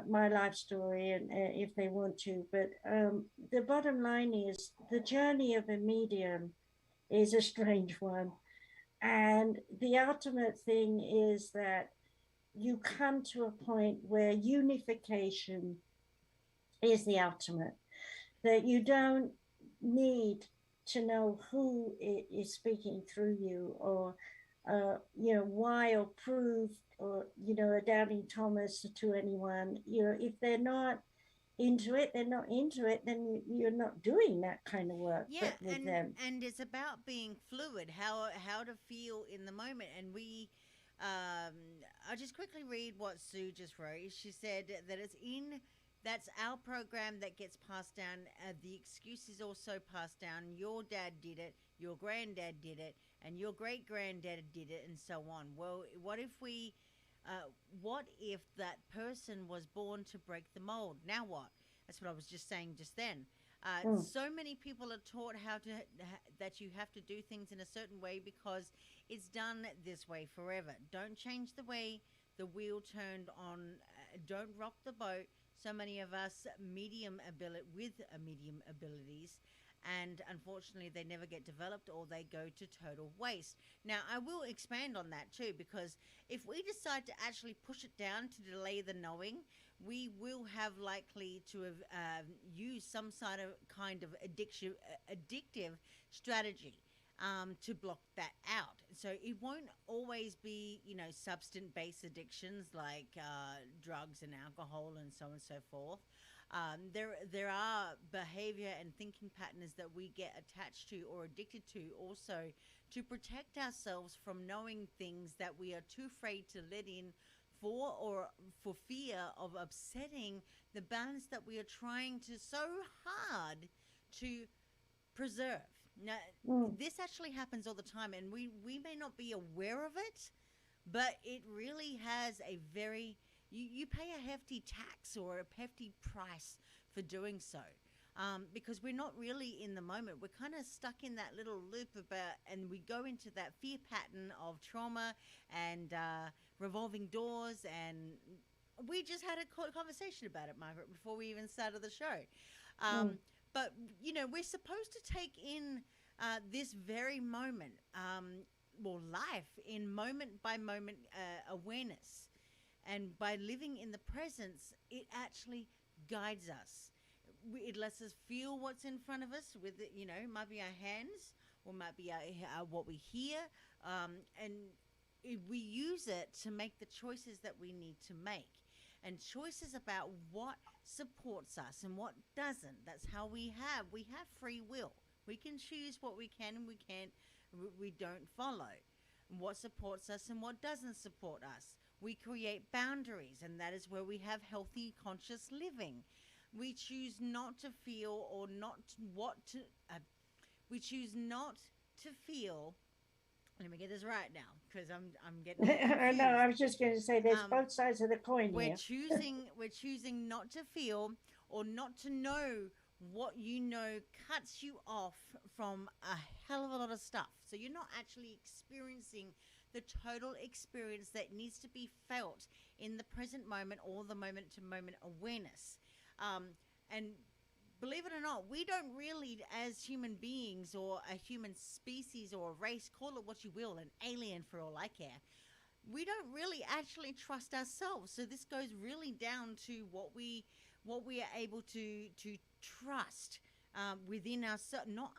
my life story, and if they want to. But the bottom line is the journey of a medium is a strange one. And the ultimate thing is that you come to a point where unification is the ultimate, that you don't need to know who is speaking through you, or why, or prove, or a doubting Thomas to anyone. If they're not into it, they're not into it, then you're not doing that kind of work Yeah, but with and them. and it's about being fluid, how to feel in the moment. And um, I'll just quickly read what Sue just wrote. She said that that's our program that gets passed down. The excuse is also passed down. Your dad did it, your granddad did it, and your great granddad did it, and so on. Well, what if that person was born to break the mold? Now what? That's what I was just saying just then. Mm, So many people are taught that you have to do things in a certain way because it's done this way forever. Don't change the way the wheel turned on. Don't rock the boat. So many of us with medium abilities, and unfortunately, they never get developed or they go to total waste. Now, I will expand on that too, because if we decide to actually push it down to delay the knowing, we will have likely to have used some sort of kind of addictive strategy to block that out. So it won't always be, substance-based addictions like drugs and alcohol and so on and so forth. There are behavior and thinking patterns that we get attached to or addicted to also to protect ourselves from knowing things that we are too afraid to let in for fear of upsetting the balance that we are trying to so hard to preserve. Now, mm. this actually happens all the time, and we may not be aware of it, but it really has a very you pay a hefty tax or a hefty price for doing so. Because we're not really in the moment. We're kind of stuck in that little loop and we go into that fear pattern of trauma and revolving doors. And we just had a conversation about it, Margaret, before we even started the show. Mm. But we're supposed to take in this very moment. well, life in moment by moment awareness. And by living in the presence, it actually guides us. It lets us feel what's in front of us with it, it might be our hands or might be what we hear. And we use it to make the choices that we need to make. And choices about what supports us and what doesn't. That's how we have free will. We can choose what we can and we don't follow. What supports us and what doesn't support us. We create boundaries, and that is where we have healthy, conscious living. We choose not to feel or not what to. We choose not to feel. Let me get this right now, because I'm getting confused. No, I was just going to say there's Um, both sides of the coin we're here. choosing not to feel or not to know what cuts you off from a hell of a lot of stuff. So you're not actually experiencing the total experience that needs to be felt in the present moment or the moment to moment awareness. And believe it or not, we don't really, as human beings or a human species or a race, call it what you will, an alien for all I care, we don't really actually trust ourselves. So this goes really down to what we are able to trust within ourselves, not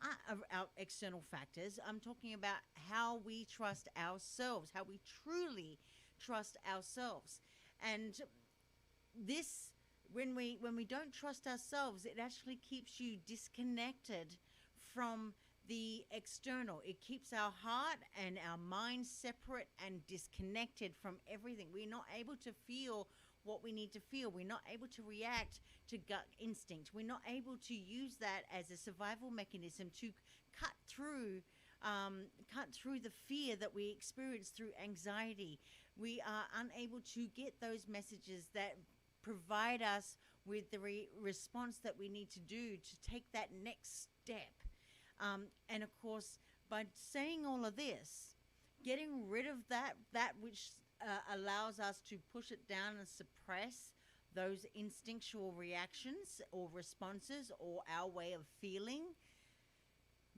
our external factors. I'm talking about how we trust ourselves, how we truly trust ourselves. And this, when we don't trust ourselves, it actually keeps you disconnected from the external. It keeps our heart and our mind separate and disconnected from everything. We're not able to feel what we need to feel. We're not able to react to gut instinct. We're not able to use that as a survival mechanism to cut through the fear that we experience through anxiety. We are unable to get those messages that provide us with the response that we need to do to take that next step. And of course, by saying all of this, getting rid of that which allows us to push it down and suppress those instinctual reactions or responses or our way of feeling,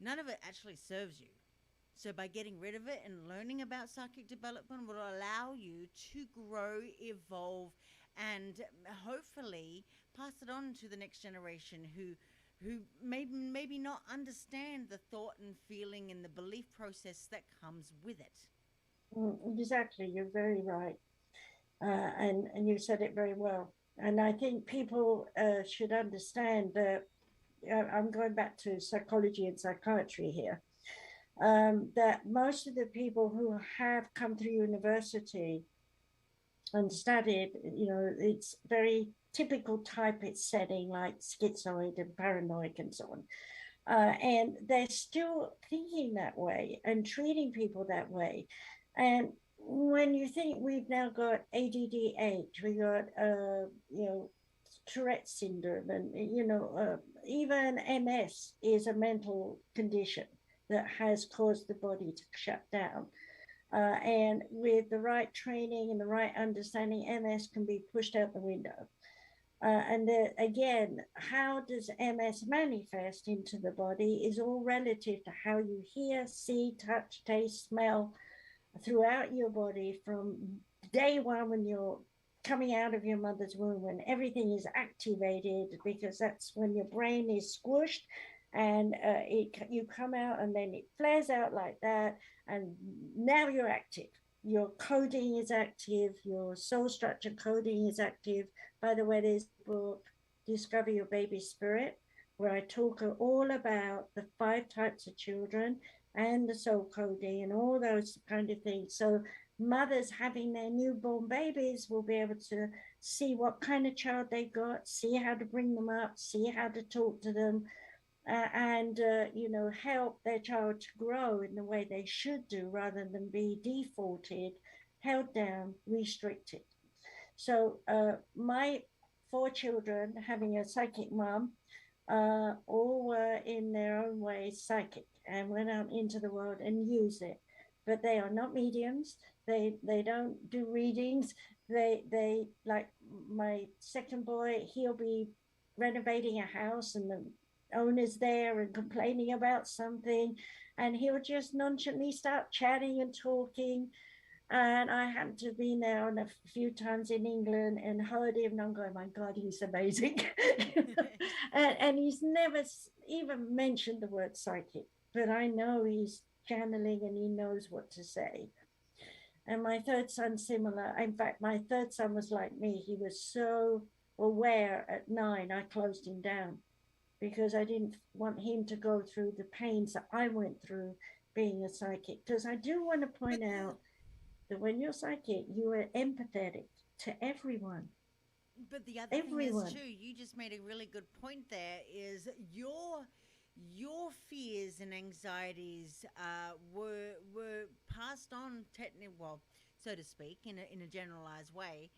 none of it actually serves you. So by getting rid of it and learning about psychic development will allow you to grow, evolve, and hopefully pass it on to the next generation who maybe not understand the thought and feeling and the belief process that comes with it. Exactly, you're very right. And you said it very well. And I think people should understand that I'm going back to psychology and psychiatry here, that most of the people who have come through university and studied, it's very typical type it's setting like schizoid and paranoid and so on. And they're still thinking that way and treating people that way. And when you think we've now got ADDH, we got, Tourette syndrome, and, even MS is a mental condition that has caused the body to shut down. And with the right training and the right understanding, MS can be pushed out the window. And again, how does MS manifest into the body is all relative to how you hear, see, touch, taste, smell throughout your body from day one when you're coming out of your mother's womb, when everything is activated, because that's when your brain is squished and you come out and then it flares out like that. And now you're active. Your coding is active. Your soul structure coding is active. By the way, there's a book, Discover Your Baby Spirit, where I talk all about the 5 types of children and the soul coding and all those kind of things. So mothers having their newborn babies will be able to see what kind of child they got, see how to bring them up, see how to talk to them, and help their child to grow in the way they should do, rather than be defaulted, held down, restricted. So my 4 children, having a psychic mom, all were in their own way psychic and went out into the world and used it. But they are not mediums. They don't do readings. They like my second boy, he'll be renovating a house, and owners there and complaining about something, and he would just nonchalantly start chatting and talking. And I happened to be there a few times in England and heard him, and I'm going, my God, he's amazing. And he's never even mentioned the word psychic, but I know he's channeling and he knows what to say. And my third son, similar. In fact, my third son was like me. He was so aware at 9, I closed him down because I didn't want him to go through the pains that I went through being a psychic. Because I do want to But point out that when you're psychic, you are empathetic to everyone. the other thing is Everyone. too, you just made a really good point there, is your fears and anxieties were passed on, well, so to speak, in a generalized way,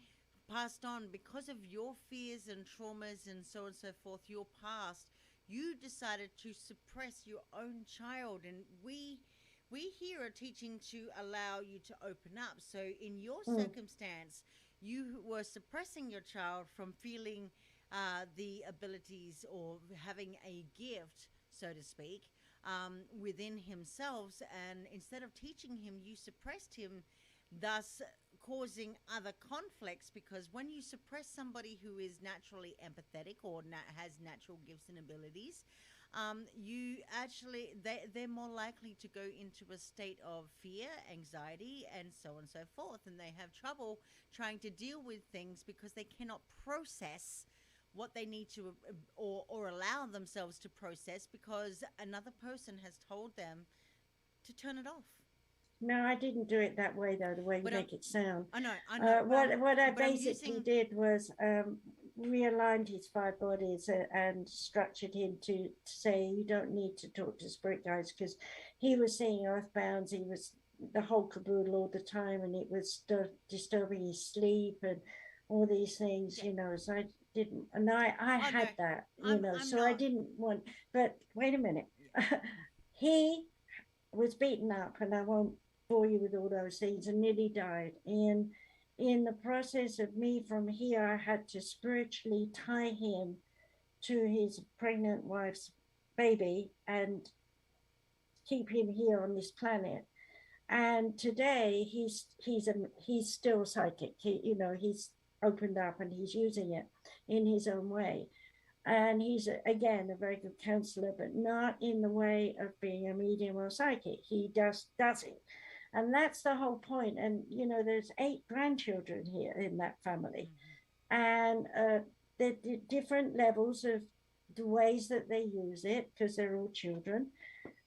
passed on because of your fears and traumas and so on and so forth, your past. You decided to suppress your own child, and we here are teaching to allow you to open up. So in your Mm. circumstance, you were suppressing your child from feeling the abilities or having a gift, so to speak, within himself. And instead of teaching him, you suppressed him, thus causing other conflicts. Because when you suppress somebody who is naturally empathetic or has natural gifts and abilities, you actually, they're more likely to go into a state of fear, anxiety, and so on and so forth, and they have trouble trying to deal with things because they cannot process what they need to, or allow themselves to process, because another person has told them to turn it off. No, I didn't do it that way, though, the way you But make it sound. I know, What I but I'm basically using. did was realigned his 5 bodies and structured him to say you don't need to talk to spirit guides because he was seeing earthbounds. He was the whole caboodle all the time, and it was disturbing his sleep and all these things, Yeah. So I didn't, and I Oh no, had that, I'm so I not. didn't want. But wait a minute, Yeah. he was beaten up, and I won't bore you with all those things, and nearly died. And in the process of me from here, I had to spiritually tie him to his pregnant wife's baby and keep him here on this planet. And today he's still psychic. He's opened up and he's using it in his own way. And he's again a very good counselor, but not in the way of being a medium or psychic. He just does it, and that's the whole point. And there's 8 grandchildren here in that family, Mhm. and the different levels of the ways that they use it because they're all children,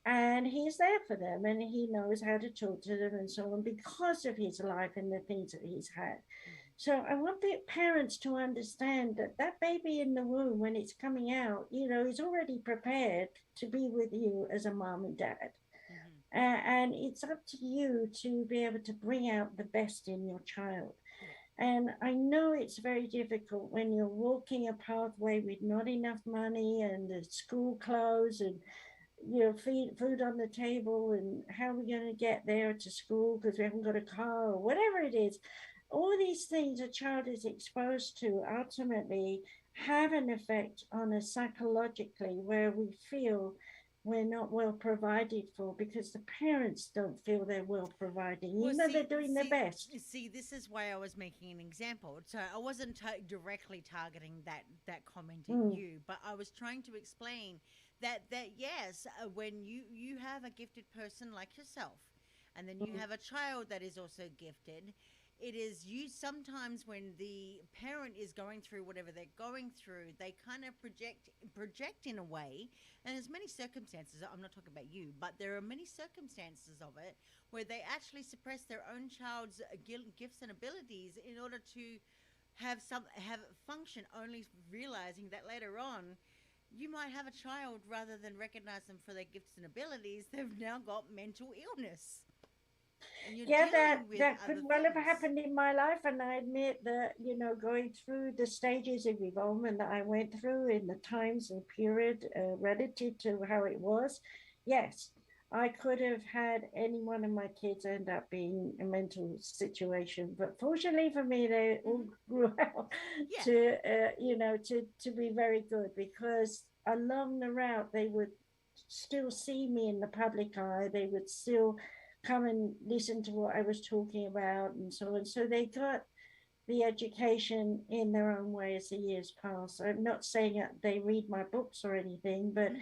and he's there for them, and he knows how to talk to them and so on because of his life and the things that he's had. Mhm. So I want the parents to understand that that baby in the womb, when it's coming out, is already prepared to be with you as a mom and dad. Mhm. And it's up to you to be able to bring out the best in your child. Yeah. And I know it's very difficult when you're walking a pathway with not enough money and the school clothes and food on the table, and how are we going to get there to school because we haven't got a car or whatever it is. All these things a child is exposed to ultimately have an effect on us psychologically, where we feel we're not well provided for because the parents don't feel they're well provided, Well, even though they're doing their best. this is why I was making an example. So I wasn't directly targeting that comment at Mm, you, but I was trying to explain that yes, when you have a gifted person like yourself, and then you mm. have a child that is also gifted, it is you sometimes when the parent is going through whatever they're going through, they kind of project in a way. And there's many circumstances, I'm not talking about you, but there are many circumstances of it where they actually suppress their own child's gifts and abilities in order to have function, only realizing that later on you might have a child, rather than recognize them for their gifts and abilities, they've now got mental illness, and you're Yeah, that dealing with that could other well have things. happened in my life, and I admit that going through the stages of involvement that I went through in the times and period relative to how it was, yes, I could have had any one of my kids end up being a mental situation, but fortunately for me, they all Hmm. grew out Yeah. to to be very good because along the route, they would still see me in the public eye. They would still come and listen to what I was talking about and so on. So they got the education in their own way as the years pass. I'm not saying that they read my books or anything, but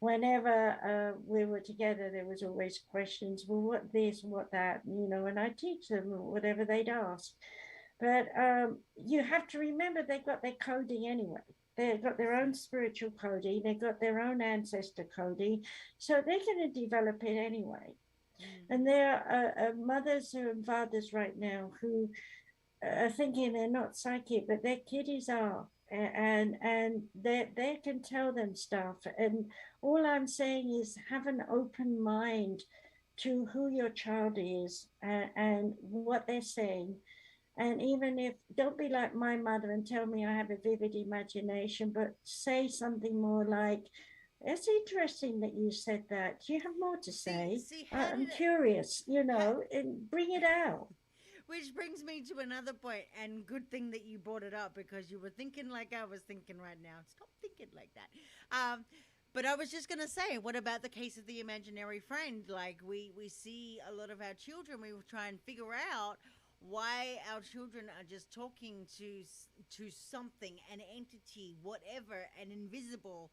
whenever we were together, there was always questions. Well, what this, what that, and I teach them whatever they'd ask. But you have to remember they've got their coding anyway. They've got their own spiritual coding. They've got their own ancestor coding. So they're going to develop it anyway. And there are mothers and fathers right now who are thinking they're not psychic, but their kiddies are. And they can tell them stuff. And all I'm saying is have an open mind to who your child is and what they're saying. And even if, don't be like my mother and tell me I have a vivid imagination, but say something more like, it's interesting that you said that. Do you have more to say? I'm curious, and bring it out. Which brings me to another point, and good thing that you brought it up because you were thinking like I was thinking right now. Stop thinking like that. But I was just going to say, what about the case of the imaginary friend? Like we see a lot of our children, we will try and figure out why our children are just talking to something, an entity, whatever, an invisible,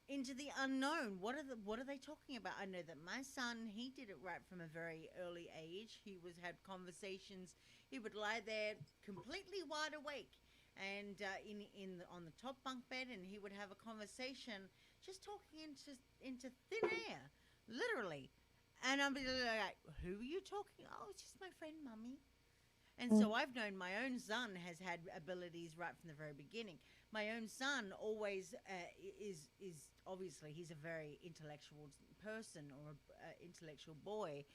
into the unknown. What are they talking about? I know that my son, he did it right from a very early age. He had conversations. He would lie there completely wide awake and on the top bunk bed, and he would have a conversation just talking into thin air, literally. And I'm like, who are you talking? Oh, it's just my friend, Mummy. And so I've known my own son has had abilities right from the very beginning. My own son always is obviously he's a very intellectual person or intellectual boy,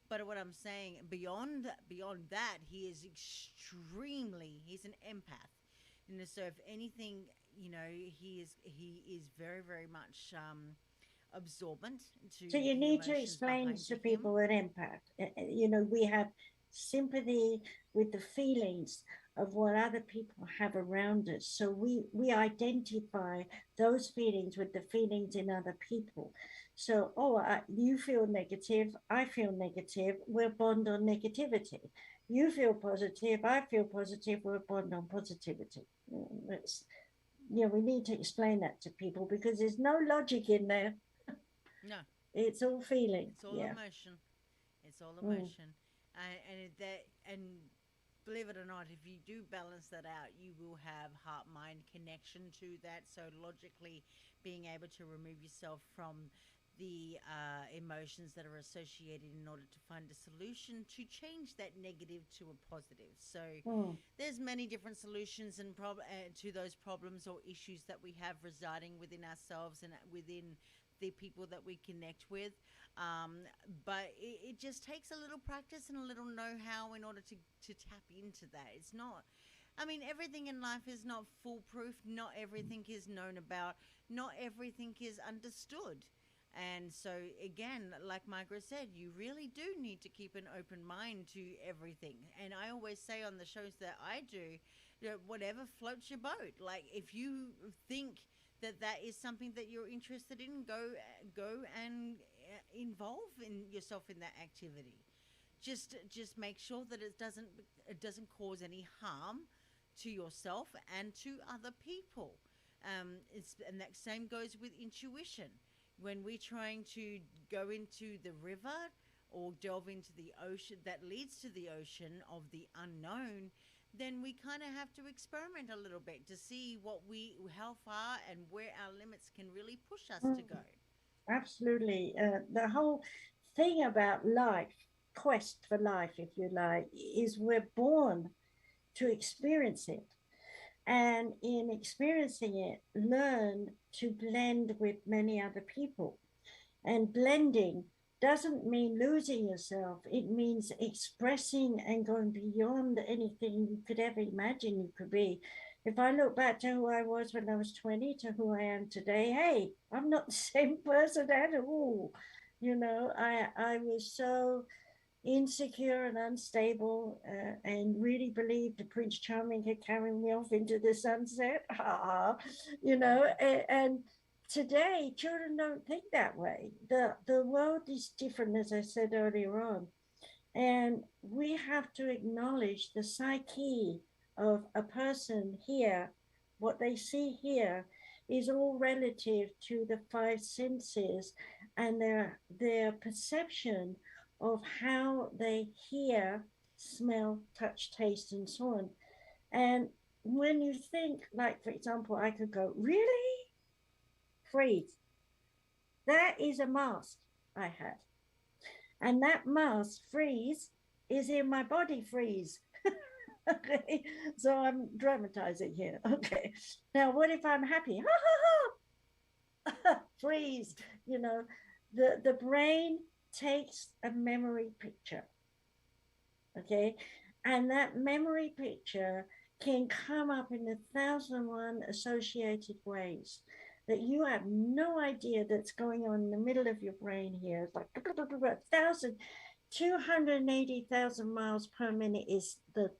but what I'm saying beyond that, he is he's an empath. So if anything, he is very, very much absorbent to. So you need to explain to people an empath. We have sympathy with the feelings of what other people have around us. So we identify those feelings with the feelings in other people. So, you feel negative, I feel negative, we're bond on negativity. You feel positive, I feel positive, we're bond on positivity. We need to explain that to people because there's no logic in there. No. It's all feeling. It's all emotion. It's all emotion. And believe it or not, if you do balance that out, you will have heart-mind connection to that. So logically, being able to remove yourself from the emotions that are associated in order to find a solution to change that negative to a positive. So there's many different solutions and to those problems or issues that we have residing within ourselves and within the people that we connect with. But it just takes a little practice and a little know-how in order to tap into that. It's not, everything in life is not foolproof. Not everything is known about. Not everything is understood. And so, again, like Margaret said, you really do need to keep an open mind to everything. And I always say on the shows that I do, whatever floats your boat. Like, if you think that is something that you're interested in, go and involve yourself in that activity. Just make sure that it doesn't cause any harm to yourself and to other people. And that same goes with intuition. When we're trying to go into the river or delve into the ocean that leads to the ocean of the unknown, then we kind of have to experiment a little bit to see how far and where our limits can really push us to go. Absolutely. The whole thing about life, quest for life, if you like, is we're born to experience it. And in experiencing it, learn to blend with many other people. And blending doesn't mean losing yourself. It means expressing and going beyond anything you could ever imagine you could be. If I look back to who I was when I was 20 to who I am today, hey, I'm not the same person at all. I was so insecure and unstable and really believed the Prince Charming could carry me off into the sunset. And today children don't think that way. The world is different, as I said earlier on, and we have to acknowledge the psyche of a person here. What they see here is all relative to the five senses and their perception of how they hear, smell, touch, taste, and so on. And when you think, like for example, I could go, really? Freeze. That is a mask I had. And that mask freeze is in my body freeze. Okay, so I'm dramatizing here. Okay, now what if I'm happy? Ha ha ha! Freeze. You know, the brain takes a memory picture. Okay, and that memory picture can come up in 1,001 associated ways that you have no idea that's going on in the middle of your brain here. It's like 280,000 miles per minute is the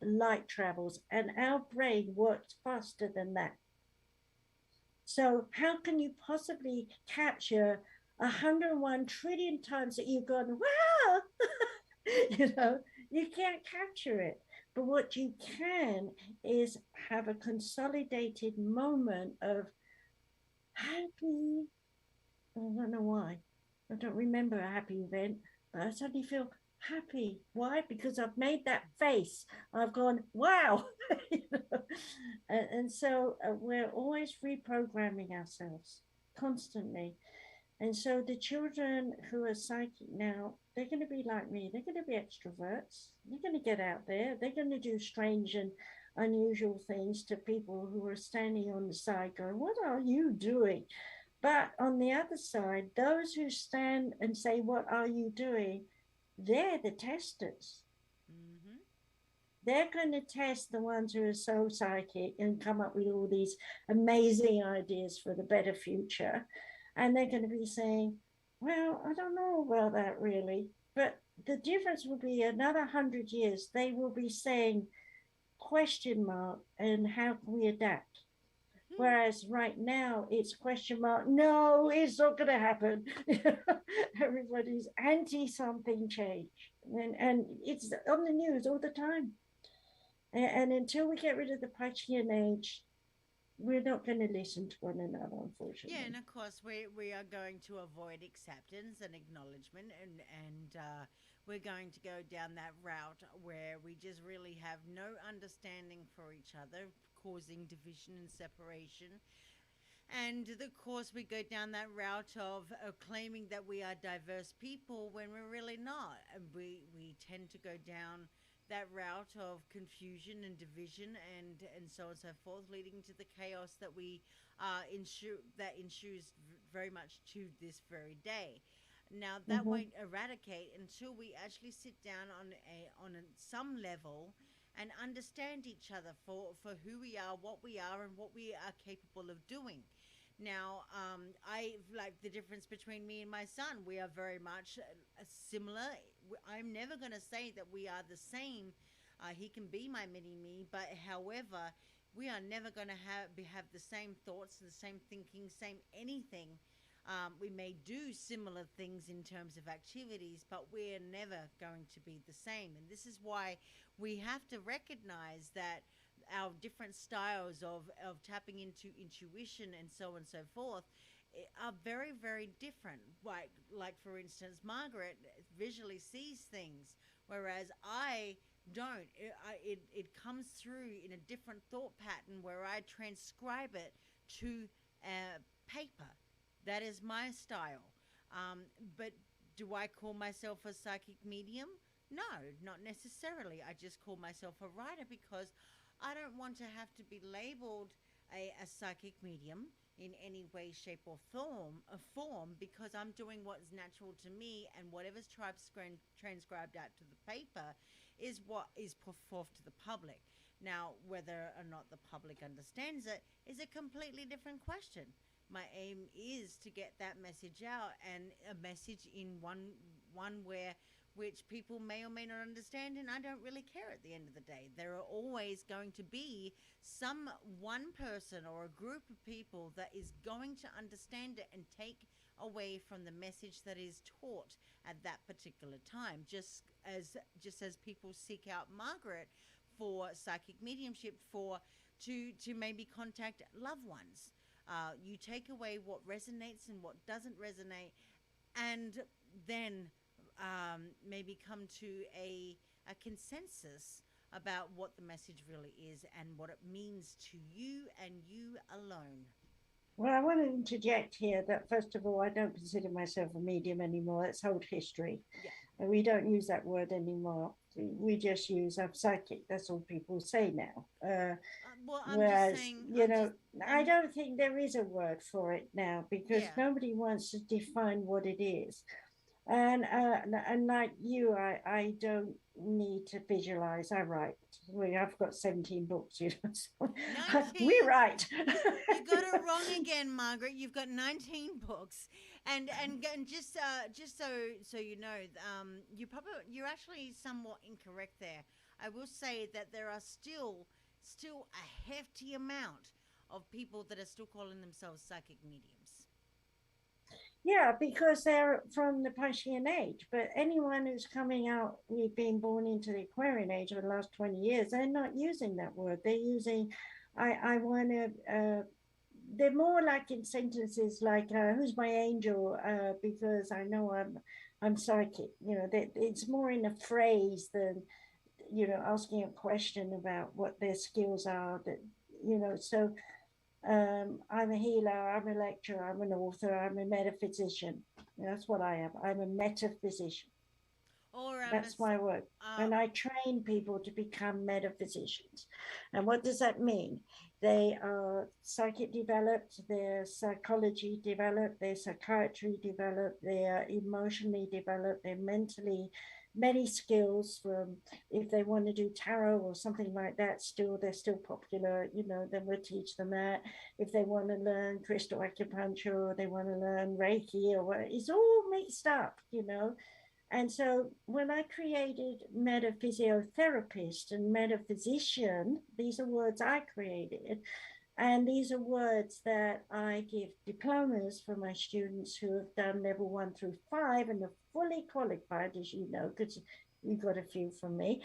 light travels, and our brain works faster than that. So how can you possibly capture 101 trillion times that you've gone, wow? You know, you can't capture it. But what you can is have a consolidated moment of happy. I don't know why. I don't remember a happy event, but I suddenly feel happy. Why? Because I've made that face. I've gone, wow. You know? And so we're always reprogramming ourselves constantly. And so the children who are psychic now, they're going to be like me. They're going to be extroverts. They're going to get out there. They're going to do strange and unusual things to people who are standing on the side going, what are you doing? But on the other side, those who stand and say, what are you doing? They're the testers. Mm-hmm. They're going to test the ones who are so psychic and come up with all these amazing ideas for the better future. And they're going to be saying, well, I don't know about that really. But the difference will be another 100 years, they will be saying, question mark, and how can we adapt? Whereas right now it's question mark, no, it's not going to happen. Everybody's anti something change. And it's on the news all the time. And until we get rid of the Pacchian age, we're not going to listen to one another, Yeah, unfortunately. and of course we are going to avoid acceptance and acknowledgement, and we're going to go down that route where we just really have no understanding for each other, causing division and separation. And of course, we go down that route of claiming that we are diverse people when we're really not. And we tend to go down that route of confusion and division and so on and so forth, leading to the chaos that we that ensues very much to this very day. Now that Mm-hmm. won't eradicate until we actually sit down some level and understand each other for who we are, what we are, and what we are capable of doing. Now, I like the difference between me and my son. We are very much similar. I'm never going to say that we are the same. He can be my mini me, but however, we are never going to have the same thoughts, the same thinking, same anything. We may do similar things in terms of activities, but we're never going to be the same. And this is why we have to recognize that our different styles of tapping into intuition and so on and so forth are very, very different. Like for instance, Margaret visually sees things, whereas I don't. It comes through in a different thought pattern where I transcribe it to paper. That is my style. But do I call myself a psychic medium? No, not necessarily. I just call myself a writer because I don't want to have to be labeled a psychic medium in any way, shape, or form because I'm doing what's natural to me, and whatever's transcribed out to the paper is what is put forth to the public. Now, whether or not the public understands it is a completely different question. My aim is to get that message out, and a message in one where which people may or may not understand, and I don't really care at the end of the day. There are always going to be some one person or a group of people that is going to understand it and take away from the message that is taught at that particular time. Just as people seek out Margaret for psychic mediumship, for to maybe contact loved ones. You take away what resonates and what doesn't resonate, and then maybe come to a consensus about what the message really is and what it means to you and you alone. Well, I want to interject here that, first of all, I don't consider myself a medium anymore. It's old history. Yeah. And we don't use that word anymore. We just use I'm psychic. That's all people say now. Well, I'm Whereas, just saying, I don't think there is a word for it now, because Yeah. nobody wants to define what it is. And like you, I don't need to visualize. I write. I've got 17 books, So 19? we write. You got it wrong again, Margaret. You've got 19 books, and just so you know, you're actually somewhat incorrect there. I will say that there are still a hefty amount of people that are still calling themselves psychic mediums. Yeah, because they're from the Piscean age. But anyone who's coming out, we've been born into the Aquarian age over the last 20 years, they're not using that word. They're using, I want to, they're more like in sentences like, who's my angel? Because I know I'm psychic. It's more in a phrase than, asking a question about what their skills are. So I'm a healer, I'm a lecturer, I'm an author, I'm a metaphysician. That's what I am. I'm a metaphysician. Or That's my work. And I train people to become metaphysicians. And what does that mean? They are psychic developed, their psychology developed, their psychiatry developed, they're emotionally developed, they're mentally, many skills. From if they want to do tarot or something like that, they're still popular, then we'll teach them that. If they want to learn crystal acupuncture, or they want to learn Reiki, or what, it's all mixed up. And so when I created metaphysiotherapist and metaphysician, these are words I created. And these are words that I give diplomas for my students who have done level 1 through 5 and are fully qualified, as you know, because you got a few from me.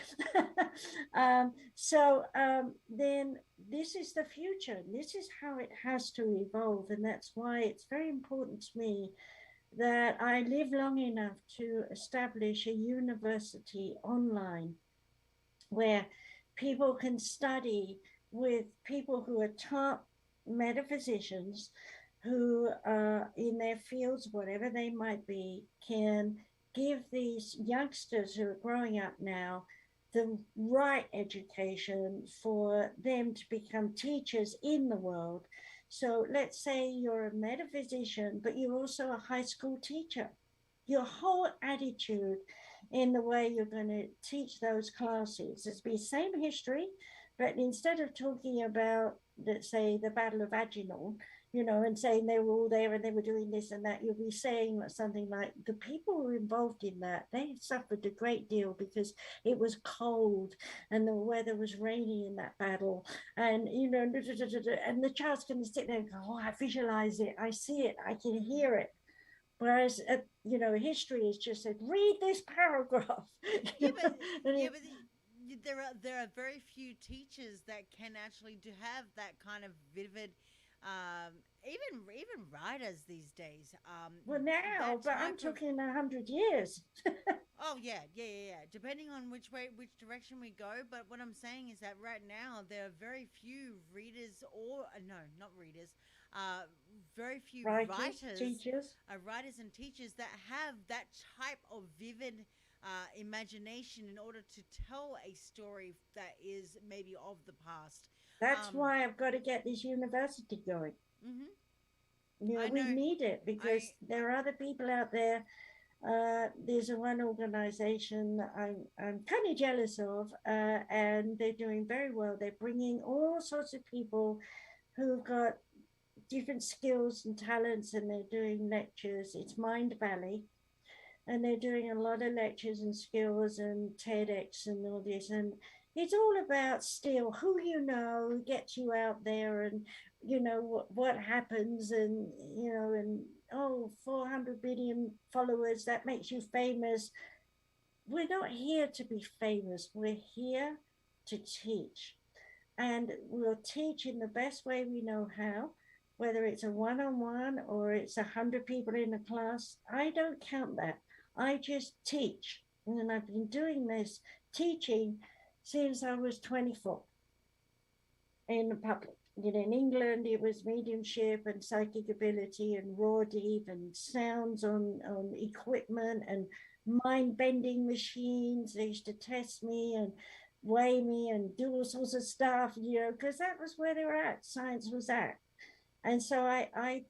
Then this is the future. This is how it has to evolve. And that's why it's very important to me that I live long enough to establish a university online where people can study with people who are top metaphysicians who in their fields, whatever they might be, can give these youngsters who are growing up now the right education for them to become teachers in the world. So let's say you're a metaphysician, but you're also a high school teacher. Your whole attitude in the way you're going to teach those classes is be the same history, but instead of talking about, let's say, the Battle of Agincourt, and saying they were all there and they were doing this and that, you'll be saying something like, the people who were involved in that, they suffered a great deal because it was cold and the weather was rainy in that battle. And, and the child's going to sit there and go, oh, I visualize it, I see it, I can hear it. Whereas, history has just said, read this paragraph. There are very few teachers that can actually have that kind of vivid, even writers these days. Well, now, but I'm talking 100 years. Oh yeah. Depending on which direction we go. But what I'm saying is that right now there are very few readers, or no, not readers. Very few writers and teachers that have that type of vivid imagination in order to tell a story that is maybe of the past. That's why I've got to get this university going. Mm-hmm. We need it because there are other people out there. There's one organization I'm kind of jealous of, and they're doing very well. They're bringing all sorts of people who've got different skills and talents, and they're doing lectures. It's Mind Valley. and they're doing a lot of lectures and skills and TEDx and all this. And it's all about still who you know gets you out there, and what happens, and and oh, 400 billion followers, that makes you famous. We're not here to be famous. We're here to teach, and we'll teach in the best way we know how, whether it's a one-on-one or it's 100 people in a class. I don't count that. I just teach, and I've been doing this teaching since I was 24 in the public. In England, it was mediumship and psychic ability and raw deep and sounds on equipment and mind bending machines. They used to test me and weigh me and do all sorts of stuff, because that was where they were at. Science was at. And so I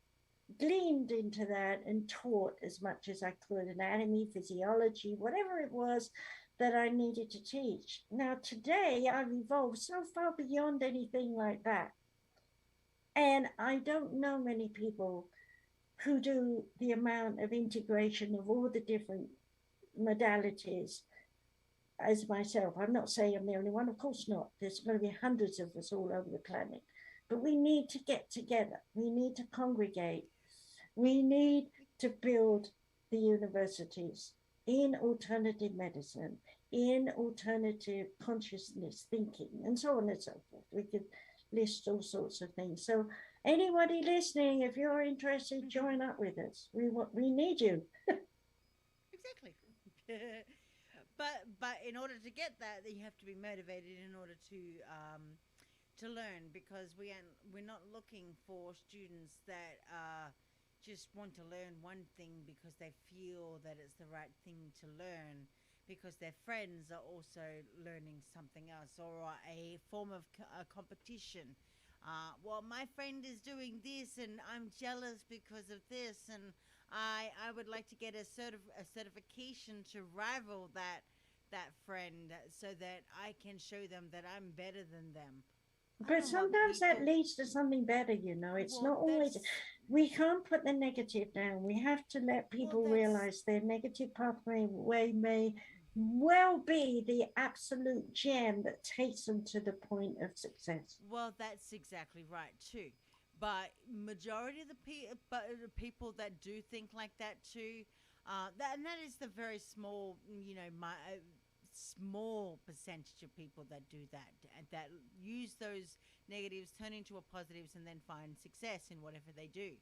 gleamed into that and taught as much as I could, anatomy, physiology, whatever it was that I needed to teach. Now, today, I've evolved so far beyond anything like that. And I don't know many people who do the amount of integration of all the different modalities as myself. I'm not saying I'm the only one, of course not. There's going to be hundreds of us all over the planet. But we need to get together. We need to congregate. We need to build the universities in alternative medicine, in alternative consciousness thinking, and so on and so forth. We could list all sorts of things. So anybody listening, if you're interested, join up with us. We need you. Exactly. But in order to get that, you have to be motivated in order to learn, because we're not looking for students that just want to learn one thing because they feel that it's the right thing to learn, because their friends are also learning something else, or a form of competition. Well, my friend is doing this, and I'm jealous because of this, and I would like to get a certification to rival that friend, so that I can show them that I'm better than them. I But don't want sometimes that people. leads to something better. It's Well, not always, we can't put the negative down. We have to let people that's realize their negative pathway way may well be the absolute gem that takes them to the point of success. Well, that's exactly right too. But majority of the people that do think like that too, and that is the very small, small percentage of people that do that, and that use those negatives, turn into a positives, and then find success in whatever they do.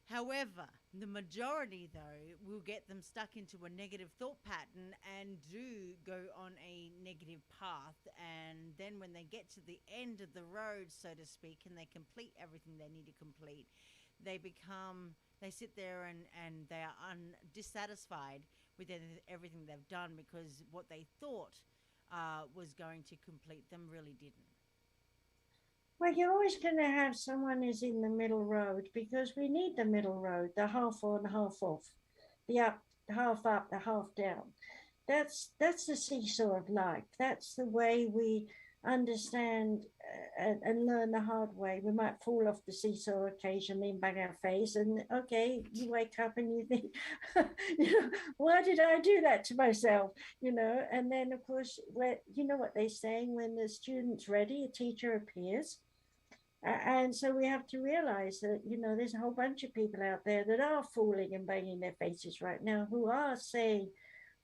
However, the majority, though, will get them stuck into a negative thought pattern and do go on a negative path. And then when they get to the end of the road, so to speak, and they complete everything they need to complete, they sit there and they are dissatisfied with everything they've done, because what they thought was going to complete them really didn't. Well, you're always going to have someone who's in the middle road, because we need the middle road, the half on, half off, the half up, the half down. That's the seesaw of life. That's the way we understand and learn the hard way. We might fall off the seesaw occasionally and bang our face, and okay, you wake up and you think, why did I do that to myself? And then of course, what they're saying, when the student's ready, a teacher appears. And so we have to realize that, there's a whole bunch of people out there that are falling and banging their faces right now, who are saying,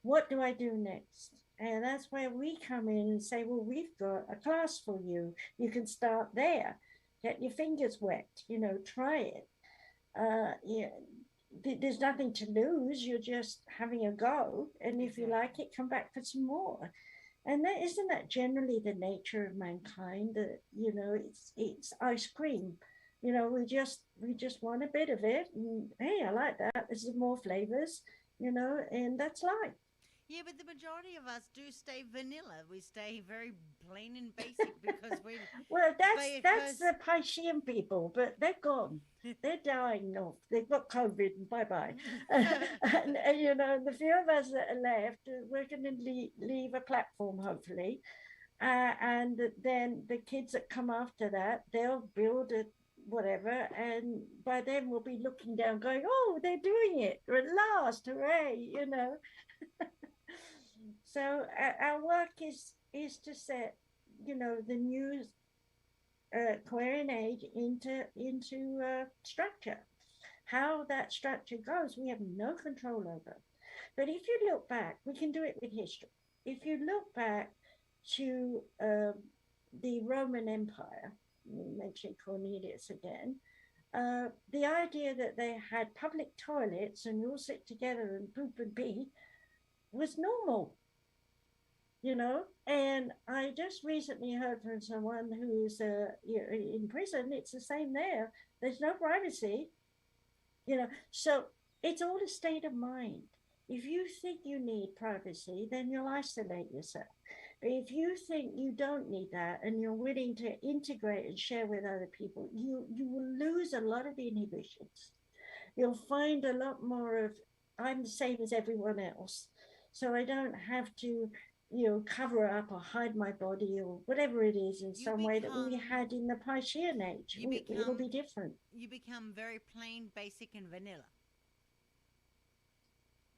what do I do next? And that's where we come in and say, well, we've got a class for you. You can start there, get your fingers wet, try it. Yeah, there's nothing to lose. You're just having a go. And if you like it, come back for some more. And that isn't that generally the nature of mankind, that it's ice cream. We just want a bit of it, and hey, I like that. There's more flavors, and that's life. Yeah, but the majority of us do stay vanilla. We stay very plain and basic because we Well, that's because the Piscean people, but they're gone. They're dying off. They've got COVID, and bye bye. And the few of us that are left, we're going to leave a platform, hopefully. And then the kids that come after that, they'll build whatever, and by then we'll be looking down going, oh, they're doing it at last, hooray, you know. So our work is to set, you know, the new Aquarian age into structure. How that structure goes, we have no control over. But if you look back, we can do it with history. If you look back to the Roman Empire, mentioning Cornelius again, the idea that they had public toilets and you all sit together and poop and pee was normal, you know. And I just recently heard from someone who's in prison. It's the same there. There's no privacy, you know. So it's all a state of mind. If you think you need privacy, then you'll isolate yourself. But if you think you don't need that and you're willing to integrate and share with other people, you will lose a lot of inhibitions. You'll find a lot more of, I'm the same as everyone else, so I don't have to, you know, cover up or hide my body or whatever it is in You some way that we become, had in the Piscean age. you It'll become, be different. you become very plain, basic, and vanilla.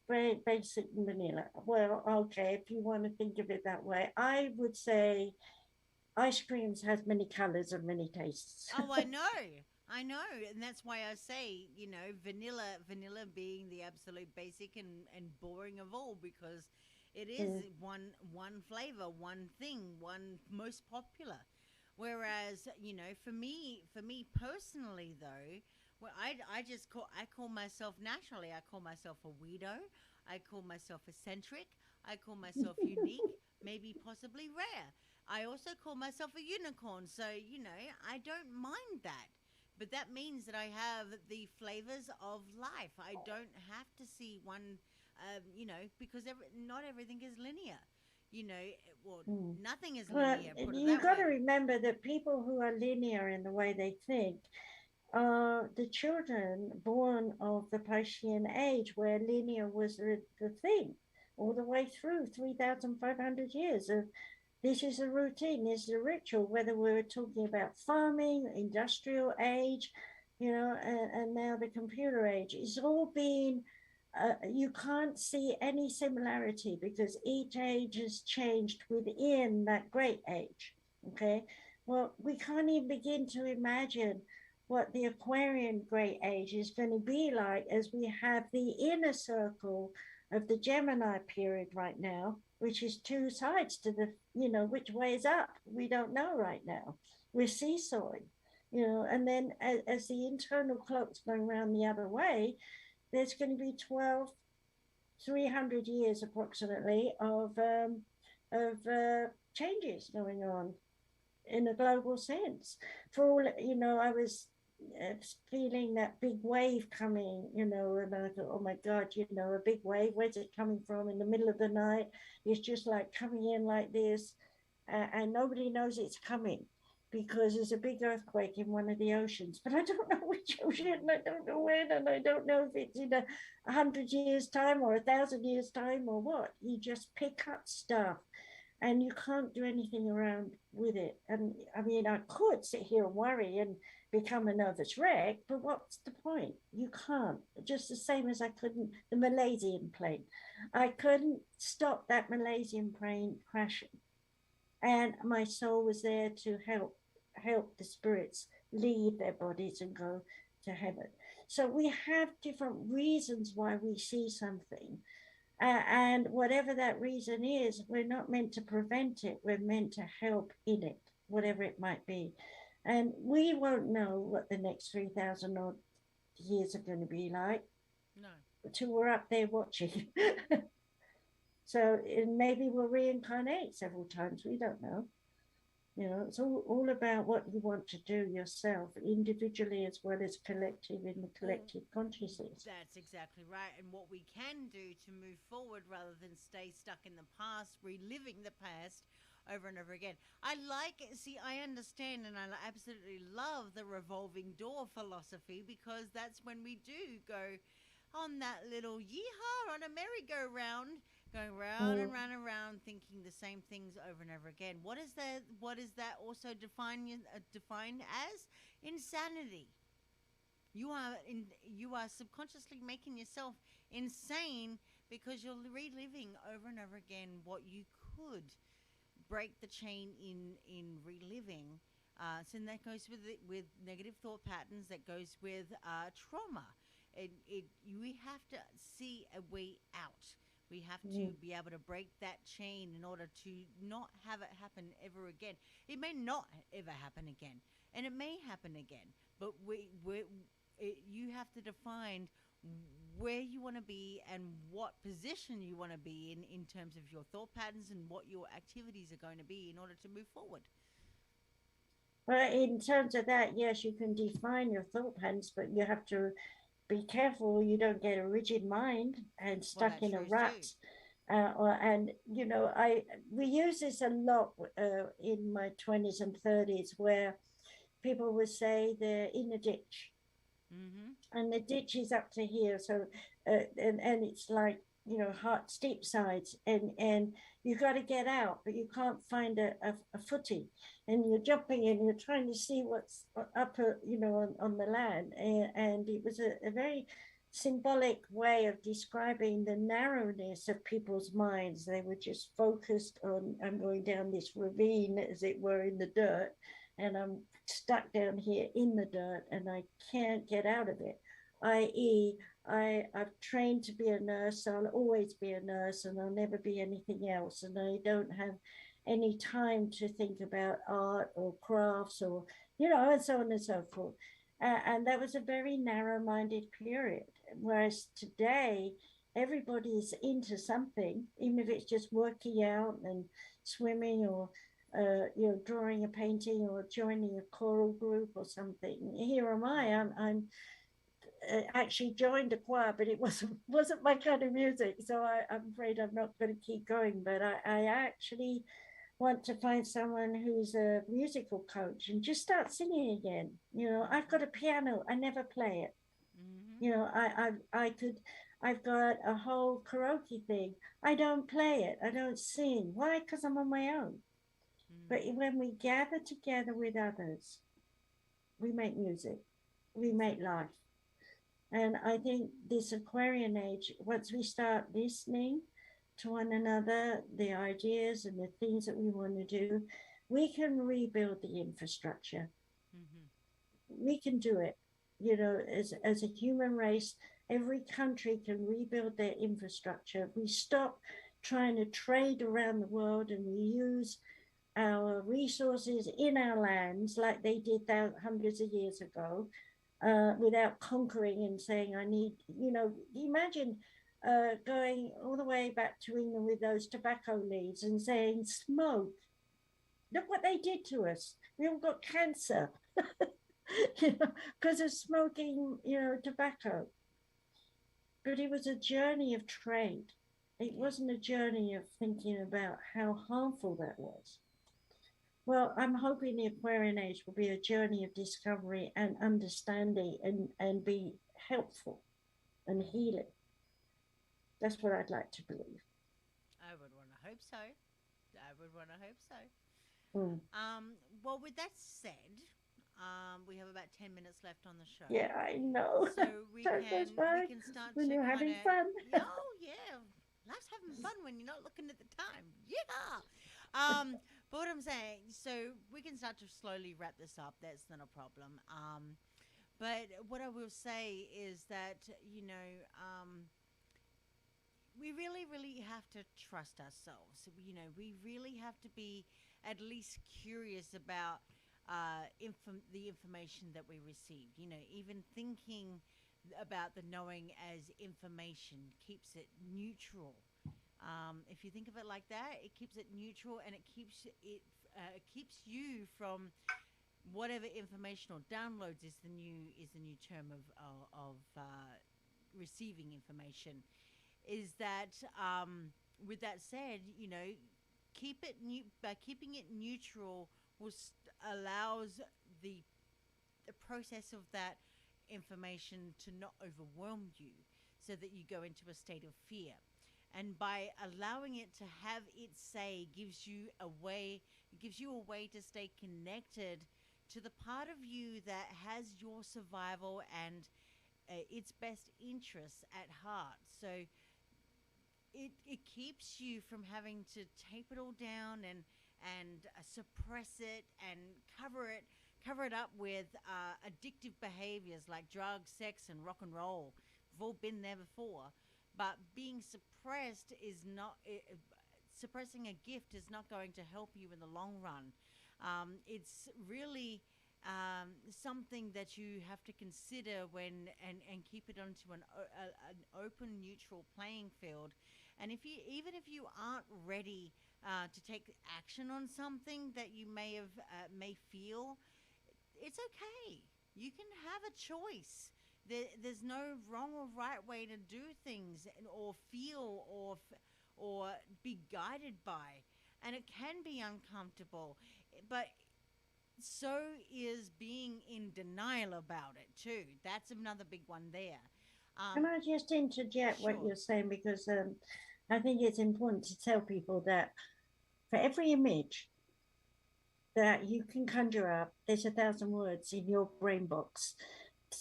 Very basic and vanilla. Well, okay, if you want to think of it that way, I would say ice creams has many colors and many tastes. Oh, I know, and that's why I say, you know, vanilla being the absolute basic and boring of all, because it is Mm, one flavor, one thing, one most popular. Whereas, you know, for me personally though, well, I just call myself naturally. I call myself a weirdo. I call myself eccentric. I call myself unique, maybe possibly rare. I also call myself a unicorn. So, you know, I don't mind that. But that means that I have the flavors of life. I don't have to see one, you know, because not everything is linear. You know, well, mm. nothing is Well, linear, put it you that got to way. remember that people who are linear in the way they think are the children born of the Piscean age, where linear was the thing all the way through 3,500 years of this is a routine, this is a ritual, whether we're talking about farming, industrial age, you know, and now the computer age. It's all been, you can't see any similarity because each age has changed within that great age. Okay. Well, we can't even begin to imagine what the Aquarian great age is going to be like as we have the inner circle of the Gemini period right now, which is two sides to the, you know, which way is up. We don't know right now. We're seesawing, you know, and then as the internal clock's going around the other way, there's going to be 12, 300 years approximately of changes going on in a global sense. For all, you know, I was feeling that big wave coming, you know, and I thought, oh my God, you know, a big wave, where's it coming from in the middle of the night? It's just like coming in like this, and nobody knows it's coming because there's a big earthquake in one of the oceans, but I don't know which ocean, and I don't know when, and I don't know if it's in 100 years' time or 1,000 years' time or what. You just pick up stuff and you can't do anything around with it. And I mean, I could sit here and worry and become a nervous wreck, but what's the point? You can't. Just the same as I couldn't the Malaysian plane. I couldn't stop that Malaysian plane crashing. And my soul was there to help the spirits leave their bodies and go to heaven. So we have different reasons why we see something. And whatever that reason is, we're not meant to prevent it. We're meant to help in it, whatever it might be. And we won't know what the next 3,000 odd years are going to be like No. until we're up there watching. So maybe we'll reincarnate several times. We don't know. You know, it's all about what you want to do yourself, individually as well as collective in the Well, collective consciousness. that's exactly right. And what we can do to move forward rather than stay stuck in the past, reliving the past over and over again. I like it. See, I understand and I absolutely love the revolving door philosophy, because that's when we do go on that little yeehaw on a merry-go-round, going round and Mm. round and round, thinking the same things over and over again. What is that? What is that also defined as? Insanity. You are subconsciously making yourself insane because you're reliving over and over again what you could break the chain in reliving. So that goes with negative thought patterns. That goes with trauma. We have to see a way out. We have to be able to break that chain in order to not have it happen ever again. It may not ever happen again, and it may happen again. But you have to define where you want to be and what position you want to be in terms of your thought patterns and what your activities are going to be in order to move forward. Well, in terms of that, yes, you can define your thought patterns, but you have to be careful you don't get a rigid mind and stuck in a rut. And we use this a lot in my 20s and 30s, where people would say they're in a ditch, and the ditch is up to here. So, and it's like, hot steep sides, and you got to get out, but you can't find a footing, and you're jumping and you're trying to see what's up, on the land. And it was a very symbolic way of describing the narrowness of people's minds. They were just focused on, I'm going down this ravine, as it were, in the dirt, and I'm stuck down here in the dirt and I can't get out of it. I.e., I've trained to be a nurse, so I'll always be a nurse and I'll never be anything else. And I don't have any time to think about art or crafts or, and so on and so forth. And that was a very narrow-minded period. Whereas today, everybody's into something, even if it's just working out and swimming or drawing a painting or joining a choral group or something. Here am I'm actually joined a choir, but it wasn't my kind of music, so I'm afraid I'm not going to keep going. But I actually want to find someone who's a musical coach and just start singing again. I've got a piano, I never play it. I've got a whole karaoke thing, I don't play it, I don't sing. Why? Because I'm on my own. But when we gather together with others, we make music, we make life. And I think this Aquarian age, once we start listening to one another, the ideas and the things that we want to do, we can rebuild the infrastructure. We can do it. As a human race, every country can rebuild their infrastructure. If we stop trying to trade around the world and we use our resources in our lands like they did hundreds of years ago, without conquering and saying, I need, imagine going all the way back to England with those tobacco leaves and saying, smoke. Look what they did to us. We all got cancer because of smoking, tobacco. But it was a journey of trade. It wasn't a journey of thinking about how harmful that was. Well, I'm hoping the Aquarian age will be a journey of discovery and understanding and be helpful and healing. That's what I'd like to believe. I would want to hope so. Well, with that said, we have about 10 minutes left on the show. Yeah, I know. So we can start when to you're having fun. Oh, yeah. Life's having fun when you're not looking at the time. Yeah. But what I'm saying, so we can start to slowly wrap this up. That's not a problem. But what I will say is that, we really, really have to trust ourselves. We really have to be at least curious about the information that we receive. Even thinking about the knowing as information keeps it neutral. If you think of it like that, it keeps it neutral, and it keeps you from whatever informational downloads is the new term of receiving information. Is that with that said, by keeping it neutral allows the process of that information to not overwhelm you, so that you go into a state of fear. And by allowing it to have its say, gives you a way to stay connected to the part of you that has your survival and its best interests at heart. So it keeps you from having to tape it all down and suppress it and cover it up with addictive behaviors like drugs, sex, and rock and roll. We've all been there before, but being suppressed is not suppressing a gift is not going to help you in the long run. It's really something that you have to consider when and keep it onto an open, neutral playing field. And even if you aren't ready to take action on something that you may feel, it's okay. You can have a choice. There's no wrong or right way to do things or feel or be guided by, and it can be uncomfortable, but so is being in denial about it too. That's another big one there. Can I just interject what Sure. you're saying? Because I think it's important to tell people that for every image that you can conjure up, there's 1,000 words in your brain box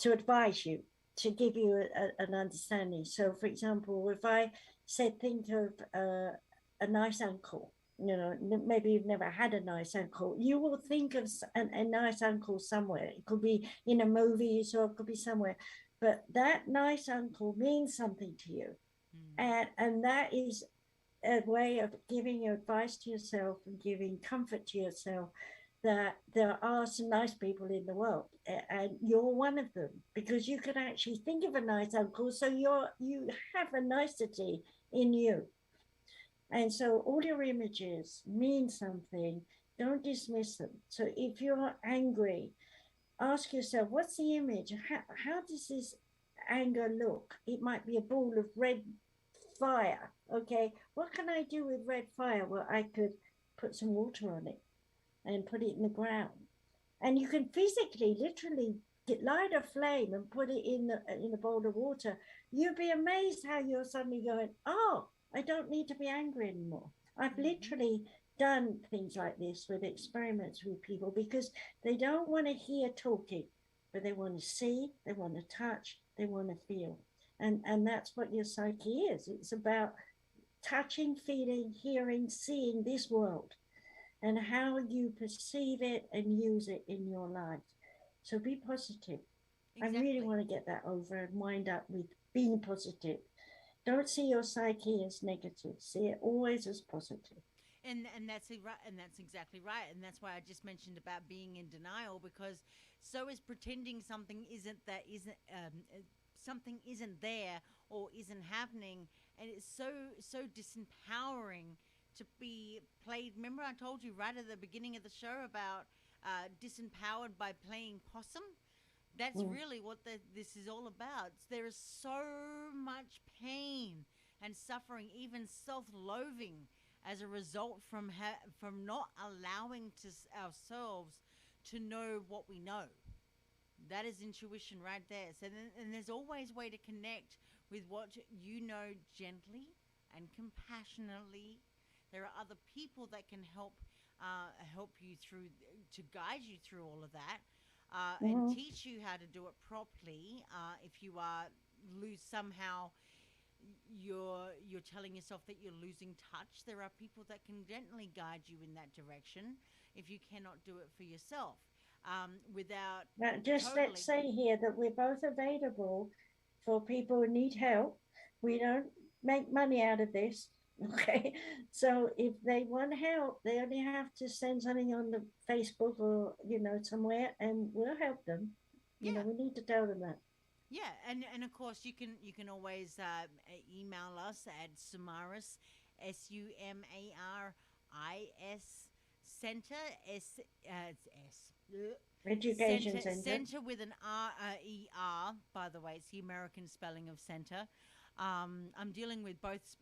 to advise you, to give you an understanding. So, for example, if I said, think of a nice uncle, maybe you've never had a nice uncle, you will think of a nice uncle somewhere. It could be in a movie, or it could be somewhere. But that nice uncle means something to you. And that is a way of giving advice to yourself and giving comfort to yourself that there are some nice people in the world, and you're one of them, because you can actually think of a nice uncle, so you have a nicety in you. And so all your images mean something. Don't dismiss them. So if you're angry, ask yourself, what's the image? How does this anger look? It might be a ball of red fire. Okay, what can I do with red fire? Well, I could put some water on it and put it in the ground. And you can physically, literally light a flame and put it in a bowl of water. You'd be amazed how you're suddenly going, oh, I don't need to be angry anymore. I've literally done things like this with experiments with people, because they don't want to hear talking, but they want to see, they want to touch, they want to feel. And that's what your psyche is. It's about touching, feeling, hearing, seeing this world, and how you perceive it and use it in your life. So be positive. Exactly. I really want to get that over and wind up with being positive. Don't see your psyche as negative. See it always as positive. And that's right, and that's exactly right, and that's why I just mentioned about being in denial, because so is pretending something something isn't there or isn't happening, and it's so disempowering to be played. Remember, I told you right at the beginning of the show about disempowered by playing possum. That's really what this is all about. There is so much pain and suffering, even self-loathing, as a result from not allowing ourselves to know what we know. That is intuition right there. So and there's always a way to connect with what you know gently and compassionately. There are other people that can help you through, to guide you through all of that, and teach you how to do it properly. If you are lose somehow, you're telling yourself that you're losing touch, there are people that can gently guide you in that direction if you cannot do it for yourself, without Now, just totally. let's say here that we're both available for people who need help. We don't make money out of this. Okay. So if they want help, they only have to send something on the Facebook or, somewhere, and we'll help them. Yeah. We need to tell them that. Yeah, and of course you can always email us at Sumaris, SUMARIS Center, Education Center. Center with an RER. By the way, it's the American spelling of center. I'm dealing with both.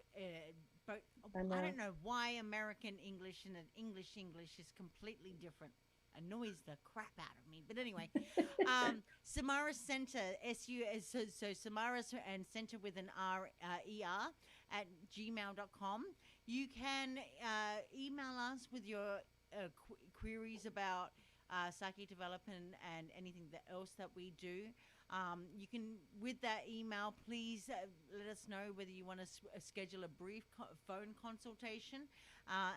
I don't know why American English and English is completely different. Annoys the crap out of me. But anyway, Samaras Center, so Samaras and Center with an RER at gmail.com. You can email us with your queries about psychic development and anything else that we do. You can, with that email, please let us know whether you want to schedule a brief phone consultation,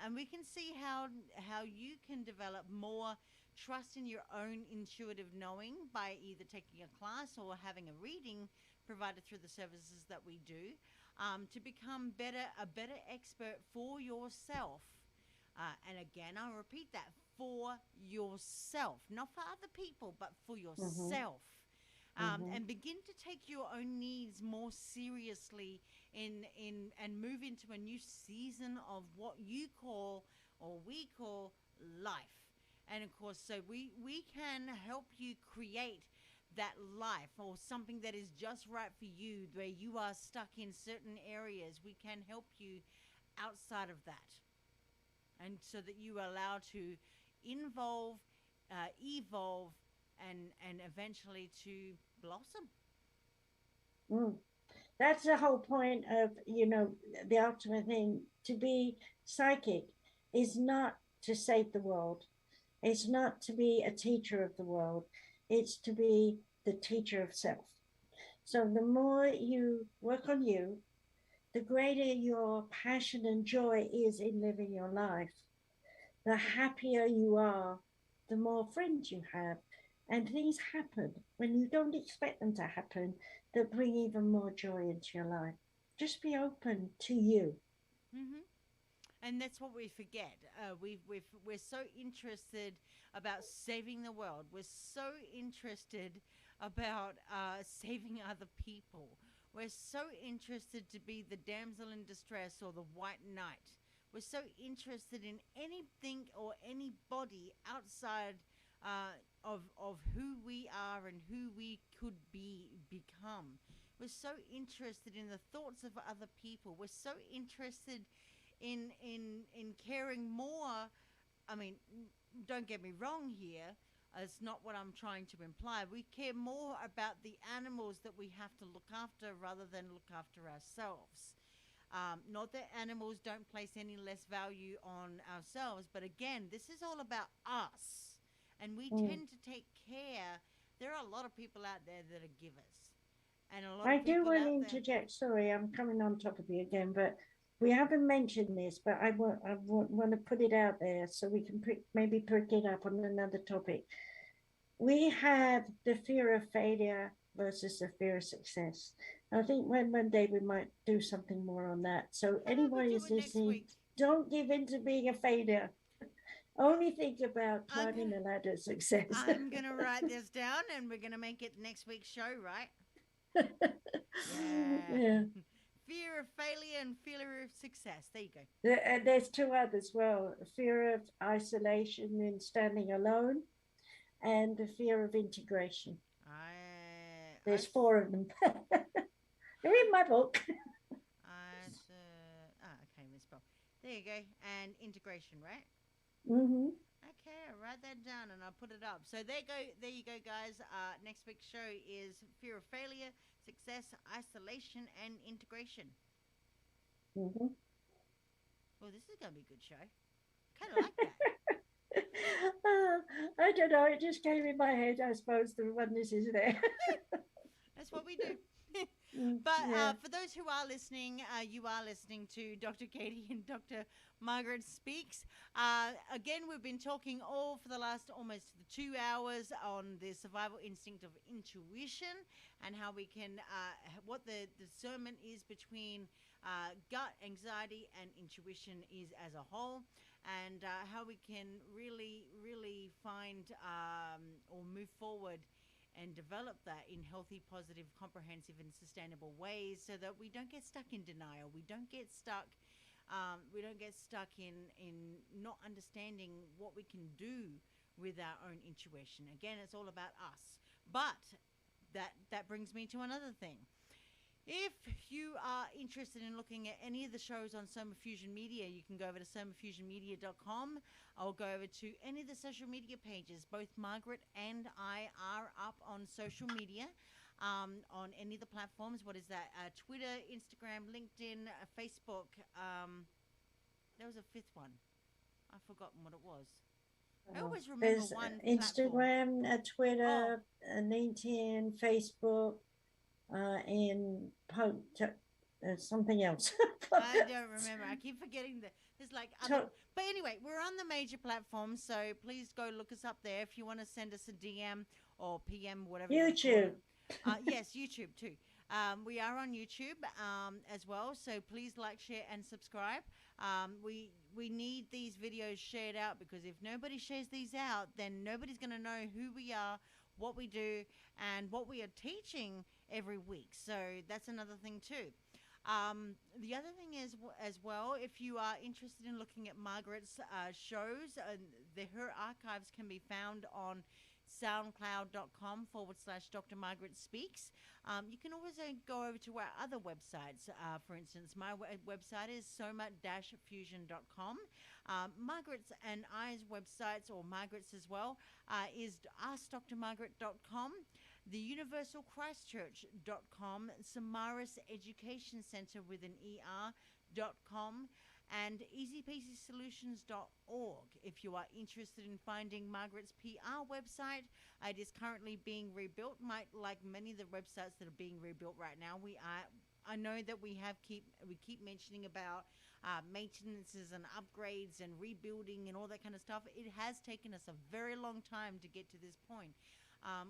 and we can see how you can develop more trust in your own intuitive knowing by either taking a class or having a reading provided through the services that we do, to become a better expert for yourself. And again, I'll repeat that, for yourself, not for other people, but for yourself. And begin to take your own needs more seriously and move into a new season of what you call, or we call, life. And of course, so we can help you create that life, or something that is just right for you, where you are stuck in certain areas. We can help you outside of that, and so that you are allowed to evolve, and eventually to blossom. That's the whole point of, the ultimate thing. To be psychic is not to save the world. It's not to be a teacher of the world. It's to be the teacher of self. So the more you work on you, the greater your passion and joy is in living your life. The happier you are, the more friends you have. And things happen when you don't expect them to happen, that bring even more joy into your life. Just be open to you. And that's what we forget. We're so interested about saving the world. We're so interested about saving other people. We're so interested to be the damsel in distress or the white knight. We're so interested in anything or anybody outside of who we are and who we could become. We're so interested in the thoughts of other people. We're so interested in caring more. I mean, don't get me wrong here. It's not what I'm trying to imply. We care more about the animals that we have to look after rather than look after ourselves. Not that animals don't place any less value on ourselves, but again, this is all about us. And we tend to take care. There are a lot of people out there that are givers. And a lot I of people do want to out interject. Sorry, I'm coming on top of you again, but we haven't mentioned this, but I want to put it out there so we can maybe pick it up on another topic. We have the fear of failure versus the fear of success. I think one day we might do something more on that. So anyone who's listening, don't give in to being a failure. Only think about climbing the ladder of success. I'm going to write this down, and we're going to make it next week's show, right? Yeah. Fear of failure and fear of success. There you go. And there's two others as well. Fear of isolation and standing alone, and the fear of integration. There's four of them. They're in my book. Okay, misspell. There you go. And integration, right? Okay, I'll write that down and I'll put it up. So there you go, guys. Next week's show is fear of failure, success, isolation, and integration. Well, this is going to be a good show. Kind of like that. I don't know. It just came in my head, I suppose, the oneness is there. That's what we do. But for those who are listening, you are listening to Dr. Katie and Dr. Margaret Speaks. Again, we've been talking all for the last almost 2 hours on the survival instinct of intuition, and how we can, what the discernment is between gut, anxiety, and intuition is as a whole, and how we can really, really find or move forward and develop that in healthy, positive, comprehensive, and sustainable ways, so that we don't get stuck in denial. We don't get stuck. In not understanding what we can do with our own intuition. Again, it's all about us. But that brings me to another thing. If you are interested in looking at any of the shows on Soma Fusion Media, you can go over to somafusionmedia.com. I'll go over to any of the social media pages. Both Margaret and I are up on social media, on any of the platforms. What is that? Twitter, Instagram, LinkedIn, Facebook. There was a fifth one. I've forgotten what it was. I always remember There's one platform. Instagram, Oh, Twitter, LinkedIn, Facebook, and something else. I don't remember. I keep forgetting that there's like other. To- But anyway, we're on the major platforms, so please go look us up there if you want to send us a DM or PM, whatever you want to call YouTube. it. Yes, YouTube too. We are on YouTube as well, so please like, share, and subscribe. We need these videos shared out because if nobody shares these out, then nobody's going to know who we are, what we do, and what we are teaching every week. So that's another thing too. The other thing is as well, if you are interested in looking at Margaret's shows, her archives can be found on soundcloud.com/ Dr. Margaret Speaks. You can also go over to our other websites. For instance, my website is soma-fusion.com. Margaret's and I's websites, or Margaret's as well, is askdrmargaret.com, the universalchristchurch.com, Samaris Education Center with an ER.com, and easypeasysolutions.org. If you are interested in finding Margaret's PR website, it is currently being rebuilt. Like many of the websites that are being rebuilt right now, I know that we keep mentioning about maintenances and upgrades and rebuilding and all that kind of stuff. It has taken us a very long time to get to this point.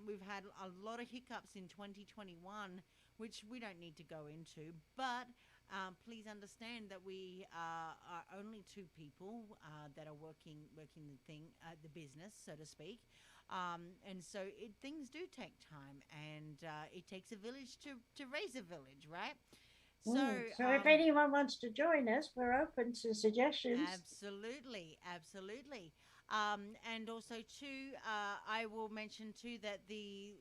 We've had a lot of hiccups in 2021, which we don't need to go into, but please understand that we are only two people that are working the business, so to speak. And so things do take time, and it takes a village to raise a village, right? So, So if anyone wants to join us, we're open to suggestions. absolutely, absolutely. And also too, I will mention too that the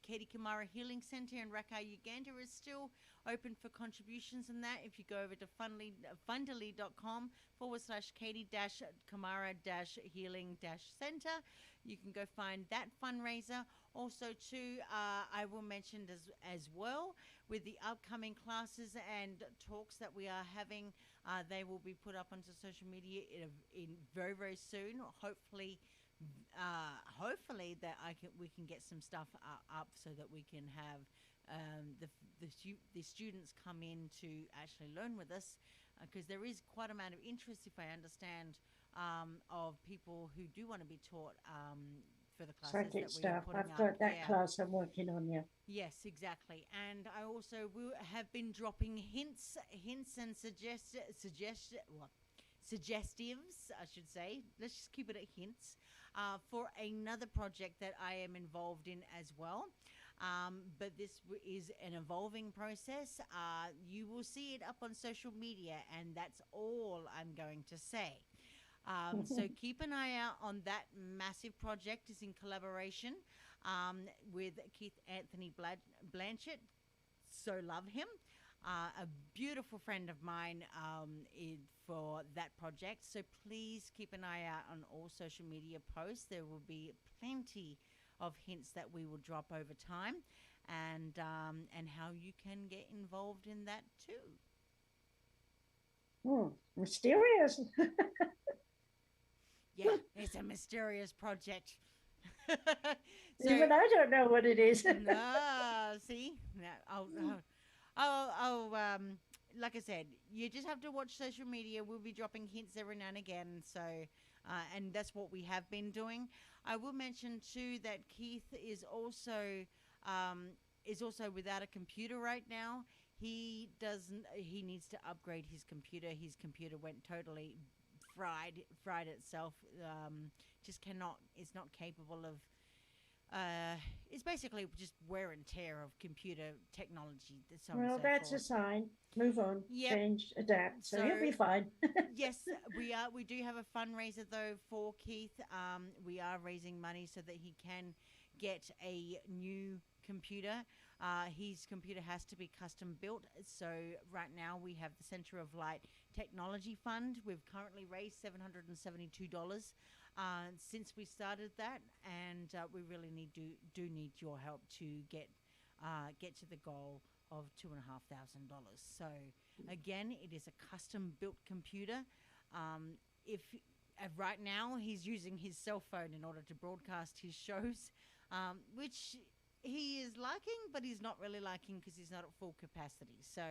Katie Kamara Healing Center in Rakai, Uganda is still open for contributions in that. If you go over to fundally.com/Katie-Kamara-Healing-Center, you can go find that fundraiser. Also too, I will mention as well with the upcoming classes and talks that we are having. They will be put up onto social media in very, very soon. Hopefully that we can get some stuff up so that we can have the students come in to actually learn with us, because there is quite amount of interest, if I understand, of people who do want to be taught for the classes Psychic that we are stuff. putting I've up. got that Yeah. class I'm working on, yeah. Yes, exactly. And I also have been dropping hints and suggestives, I should say. Let's just keep it at hints, for another project that I am involved in as well. But this is an evolving process. You will see it up on social media, and that's all I'm going to say. So keep an eye out on that massive project. Is in collaboration with Keith Anthony Blanchett. So love him. A beautiful friend of mine for that project. So please keep an eye out on all social media posts. There will be plenty of hints that we will drop over time, and how you can get involved in that too. Mysterious. Yeah, it's a mysterious project. So, even I don't know what it is. no, see, no, like I said, you just have to watch social media. We'll be dropping hints every now and again. So, and that's what we have been doing. I will mention too that Keith is also without a computer right now. He doesn't. He needs to upgrade his computer. His computer went totally fried itself. Just cannot. It's not capable of. It's basically just wear and tear of computer technology. Well, that's a sign. Move on, Yep. change, adapt. So So he'll be fine. yes, we do have a fundraiser though for Keith. We are raising money so that he can get a new computer. His computer has to be custom built. So right now we have the Center of Light Technology Fund. We've currently raised $772 since we started that, and we really need your help to get to the goal of $2,500. So again, it is a custom built computer. If right now he's using his cell phone in order to broadcast his shows, which he is liking, but he's not really liking because he's not at full capacity. So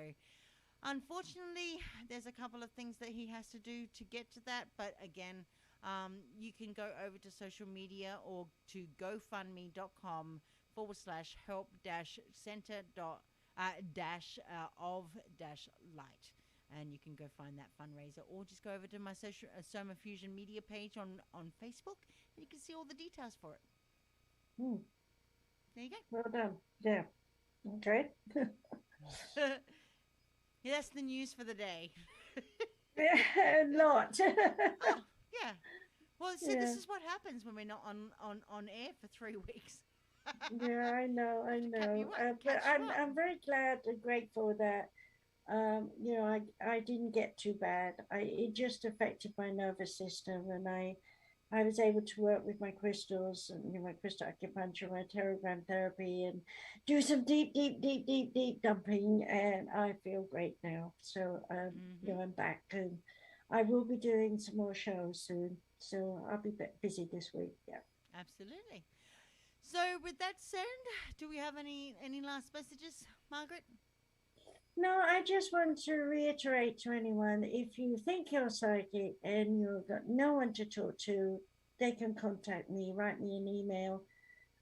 unfortunately, there's a couple of things that he has to do to get to that. But again, you can go over to social media or to gofundme.com / help center of light. And you can go find that fundraiser, or just go over to my social Soma Fusion media page on Facebook, and you can see all the details for it. Hmm. There you go. Well done. Yeah. Okay. Yeah, that's the news for the day. A lot. Oh, yeah. Well, see, Yeah. this is what happens when we're not on air for 3 weeks. Yeah, I know, I Have to cap know. you up, But catch you up. I'm very glad and grateful that you know, I didn't get too bad. It just affected my nervous system, and I was able to work with my crystals and, you know, my crystal acupuncture, my pterogram therapy, and do some deep dumping, and I feel great now. So you Mm-hmm. know, I'm back, and I will be doing some more shows soon. So I'll be busy this week. Yeah. Absolutely. So, with that said, do we have any last messages, Margaret? No, I just want to reiterate to anyone, if you think you're psychic and you've got no one to talk to, they can contact me, write me an email,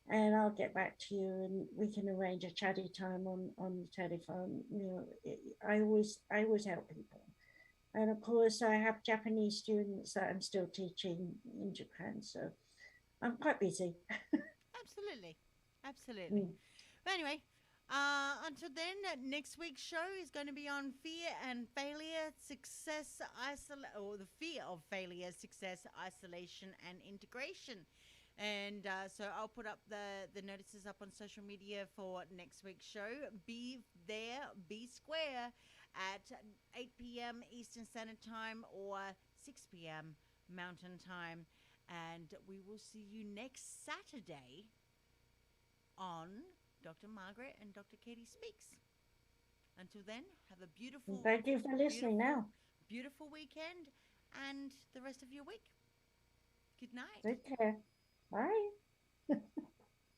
and I'll get back to you, and we can arrange a chatty time on the telephone. You know, I always help people. And of course, I have Japanese students that I'm still teaching in Japan, so I'm quite busy. Absolutely. Absolutely. Mm. But anyway, until then, next week's show is going to be on fear and failure, success, or the fear of failure, success, isolation, and integration. And so I'll put up the notices up on social media for next week's show. Be there, be square at 8 p.m. Eastern Standard Time or 6 p.m. Mountain Time. And we will see you next Saturday on Dr. Margaret and Dr. Katie Speaks. Until then, have a beautiful, Thank you for listening beautiful, now. beautiful weekend and the rest of your week. Good night. Take care. Bye.